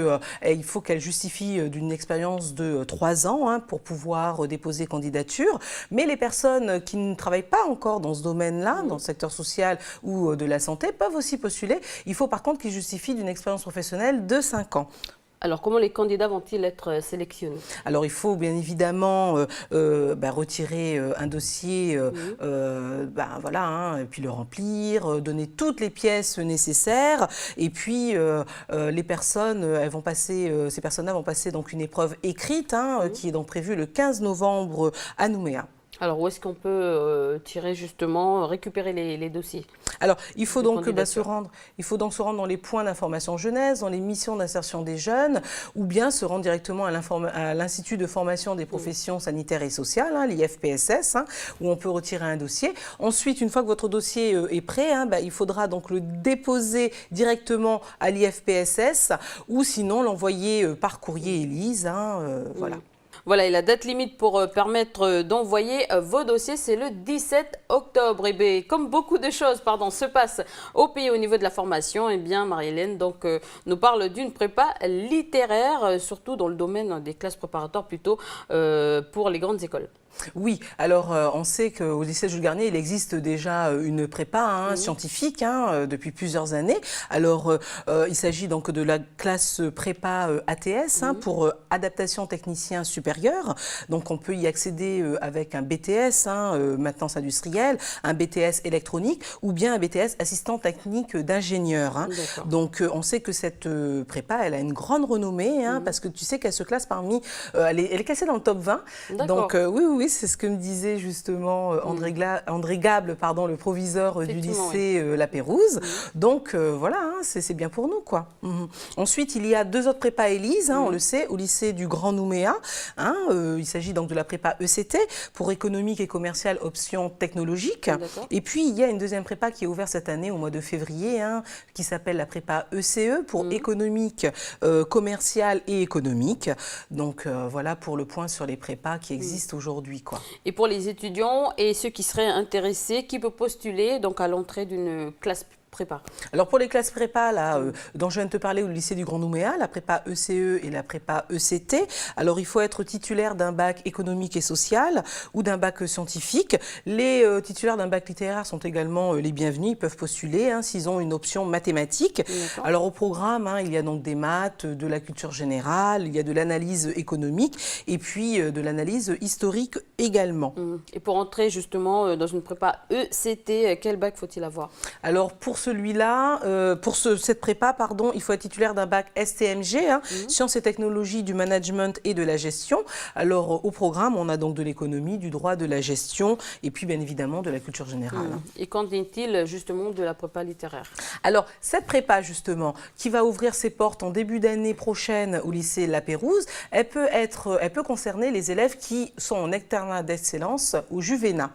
il faut qu'elles justifient d'une expérience de 3 ans hein, pour pouvoir déposer candidature. Mais les personnes qui ne travaillent pas encore dans ce domaine-là, dans le secteur social ou de la santé, peuvent aussi postuler. Il faut par contre qu'ils justifient d'une expérience professionnelle de 5 ans. Alors, comment les candidats vont-ils être sélectionnés? Alors, il faut bien évidemment retirer un dossier, voilà, hein, et puis le remplir, donner toutes les pièces nécessaires. Et puis, ces personnes-là vont passer donc une épreuve écrite, hein, qui est donc prévue le 15 novembre à Nouméa. Alors, où est-ce qu'on peut récupérer les dossiers? Alors, il faut donc se rendre dans les points d'information jeunesse, dans les missions d'insertion des jeunes, ou bien se rendre directement à l'Institut de formation des professions sanitaires et sociales, hein, l'IFPSS, hein, où on peut retirer un dossier. Ensuite, une fois que votre dossier est prêt, hein, il faudra donc le déposer directement à l'IFPSS, ou sinon l'envoyer par courrier Élise, hein, voilà. Voilà, et la date limite pour permettre d'envoyer vos dossiers, c'est le 17 octobre. Et bien, comme beaucoup de choses se passent au pays au niveau de la formation, eh bien, Marie-Hélène nous parle d'une prépa littéraire, surtout dans le domaine des classes préparatoires plutôt pour les grandes écoles. Oui, alors on sait qu'au lycée Jules Garnier, il existe déjà une prépa scientifique depuis plusieurs années. Alors, il s'agit donc de la classe prépa ATS pour adaptation technicien supérieur. Donc, on peut y accéder avec un BTS, maintenance industrielle, un BTS électronique ou bien un BTS assistant technique d'ingénieur. Hein. Donc, on sait que cette prépa, elle a une grande renommée parce que tu sais qu'elle se classe parmi... elle est classée dans le top 20. Donc, oui, c'est ce que me disait justement André Gable, le proviseur du lycée La Pérouse. Donc voilà, hein, c'est bien pour nous, quoi. Ensuite, il y a 2 autres prépas Élise, on le sait, au lycée du Grand Nouméa. Hein, il s'agit donc de la prépa ECT pour économique et commerciale option technologique. Et puis, il y a une deuxième prépa qui est ouverte cette année au mois de février, qui s'appelle la prépa ECE pour économique, commerciale et économique. Donc voilà pour le point sur les prépas qui existent aujourd'hui. Quoi. Et pour les étudiants et ceux qui seraient intéressés, qui peut postuler donc à l'entrée d'une classe prépa. Alors pour les classes prépa, là, dont je viens de te parler, au lycée du Grand Nouméa, la prépa ECE et la prépa ECT, alors il faut être titulaire d'un bac économique et social ou d'un bac scientifique. Les titulaires d'un bac littéraire sont également les bienvenus, ils peuvent postuler s'ils ont une option mathématique. Alors au programme, il y a donc des maths, de la culture générale, il y a de l'analyse économique et puis de l'analyse historique également. Et pour entrer justement dans une prépa ECT, quel bac faut-il avoir? Alors pour celui-là, cette prépa, pardon, il faut être titulaire d'un bac STMG, Sciences et technologies du management et de la gestion. Alors au programme, on a donc de l'économie, du droit, de la gestion et puis bien évidemment de la culture générale. Et qu'en est-il justement de la prépa littéraire? Alors cette prépa justement, qui va ouvrir ses portes en début d'année prochaine au lycée La Pérouse, elle peut concerner les élèves qui sont en internat d'excellence au Juvénat,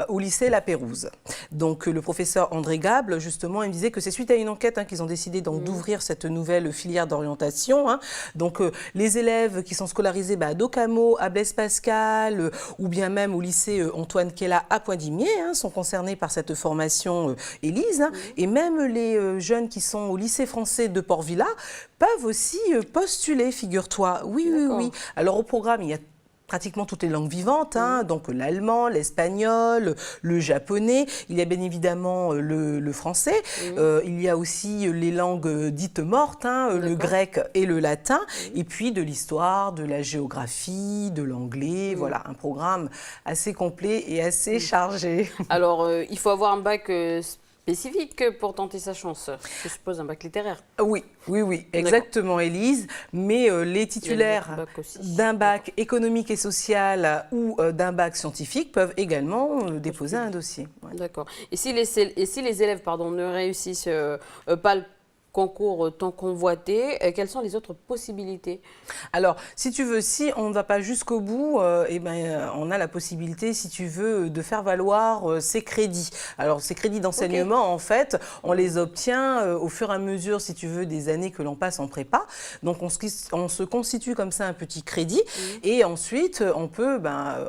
au lycée La Pérouse. Donc le professeur André Gable, justement, il me disait que c'est suite à une enquête qu'ils ont décidé d'ouvrir cette nouvelle filière d'orientation. Donc les élèves qui sont scolarisés à Docamo, à Blaise Pascal ou bien même au lycée Antoine Kella à Poindimier sont concernés par cette formation Élise. Et même les jeunes qui sont au lycée français de Port-Villa peuvent aussi postuler, figure-toi. Oui. Alors au programme, il y a pratiquement toutes les langues vivantes, donc l'allemand, l'espagnol, le japonais, il y a bien évidemment le français, il y a aussi les langues dites mortes, le grec et le latin, et puis de l'histoire, de la géographie, de l'anglais, voilà, un programme assez complet et assez chargé. Alors, il faut avoir un bac spécifique pour tenter sa chance, je suppose un bac littéraire. Oui, exactement Élise, mais les titulaires d'un bac économique et social ou d'un bac scientifique peuvent également déposer un dossier. D'accord. Et si les élèves ne réussissent pas le concours tant convoité, quelles sont les autres possibilités? Alors, si tu veux, si on ne va pas jusqu'au bout, on a la possibilité, si tu veux, de faire valoir ces crédits. Alors, ces crédits d'enseignement, en fait, on les obtient au fur et à mesure, si tu veux, des années que l'on passe en prépa. Donc, on se constitue comme ça un petit crédit et ensuite, on peut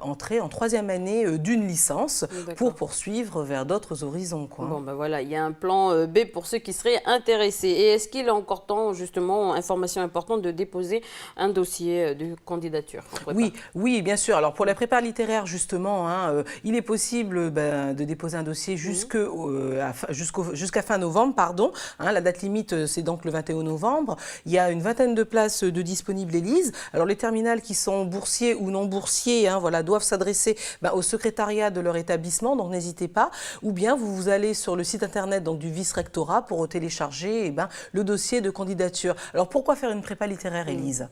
entrer en 3e année d'une licence pour poursuivre vers d'autres horizons. Bon, voilà, il y a un plan B pour ceux qui seraient intéressés. Et est-ce qu'il est encore temps, justement, information importante, de déposer un dossier de candidature en prépa? Oui, bien sûr. Alors pour la prépa littéraire, justement, il est possible de déposer un dossier jusqu'à fin novembre, pardon. La date limite, c'est donc le 21 novembre. Il y a une vingtaine de places de disponibles, Élise. Alors les terminales qui sont boursiers ou non boursiers, doivent s'adresser au secrétariat de leur établissement, donc n'hésitez pas. Ou bien vous allez sur le site internet du vice-rectorat pour télécharger le dossier de candidature. Alors pourquoi faire une prépa littéraire, Élise?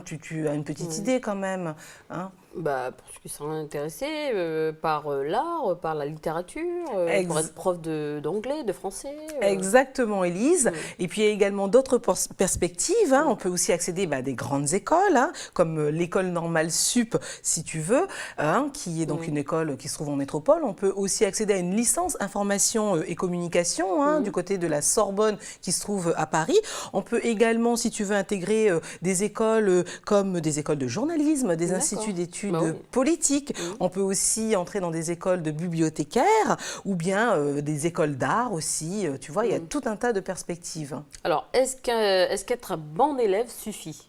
Tu as une petite idée quand même. Pour ceux qui sont intéressés par l'art, par la littérature, pour être prof d'anglais, de français. Exactement, Élise. Et puis il y a également d'autres perspectives. On peut aussi accéder à des grandes écoles, comme l'école normale sup, si tu veux, qui est donc une école qui se trouve en métropole. On peut aussi accéder à une licence information et communication du côté de la Sorbonne, qui se trouve à Paris. On peut également, si tu veux, intégrer des écoles comme des écoles de journalisme, des instituts d'études politique. On peut aussi entrer dans des écoles de bibliothécaires ou bien des écoles d'art aussi. Tu vois, il y a tout un tas de perspectives. Alors, est-ce qu'être un bon élève suffit?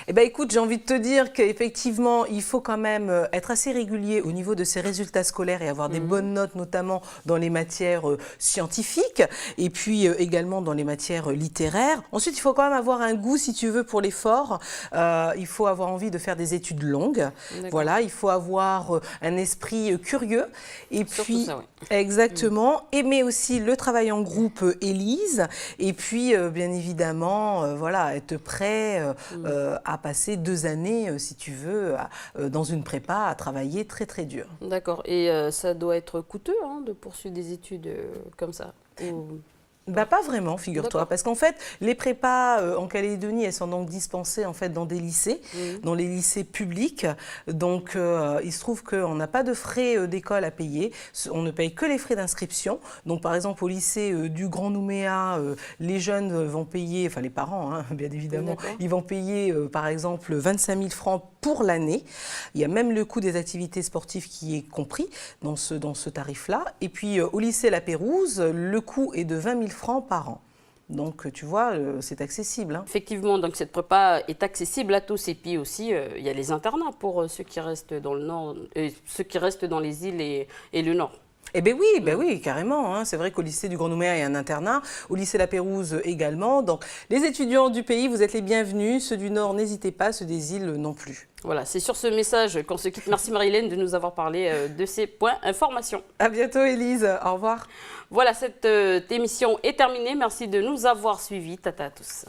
Écoute, j'ai envie de te dire qu'effectivement, il faut quand même être assez régulier au niveau de ses résultats scolaires et avoir des bonnes notes, notamment dans les matières scientifiques et puis également dans les matières littéraires. Ensuite, il faut quand même avoir un goût, si tu veux, pour l'effort. Il faut avoir envie de faire des études longues. Voilà, il faut avoir un esprit curieux. Et puis, exactement, aimer aussi le travail en groupe, Élise. Et puis, bien évidemment, être prêt à passer 2 années, si tu veux, dans une prépa, à travailler très très dur. D'accord. Et ça doit être coûteux de poursuivre des études comme ça Pas vraiment, figure-toi, parce qu'en fait, les prépas en Calédonie, elles sont donc dispensées en fait dans des lycées, dans les lycées publics. Donc, il se trouve qu'on n'a pas de frais d'école à payer, on ne paye que les frais d'inscription. Donc, par exemple, au lycée du Grand Nouméa, les jeunes vont payer, enfin les parents, bien évidemment, ils vont payer par exemple 25 000 francs pour l'année. Il y a même le coût des activités sportives qui est compris dans ce tarif-là. Et puis au lycée La Pérouse, le coût est de 20 000 francs par an. Donc, tu vois, c'est accessible. Hein. Effectivement, donc cette prépa est accessible à tous. Et puis aussi, il y a les internats pour ceux qui restent dans le nord, ceux qui restent dans les îles et le nord. Eh bien oui, carrément. Hein. C'est vrai qu'au lycée du Grand Nouméa, il y a un internat, au lycée La Pérouse également. Donc, les étudiants du pays, vous êtes les bienvenus. Ceux du Nord, n'hésitez pas, ceux des îles non plus. Voilà, c'est sur ce message qu'on se quitte. Merci Marie-Hélène de nous avoir parlé de ces points information. À bientôt Élise, au revoir. Voilà, cette émission est terminée. Merci de nous avoir suivis. Tata à tous.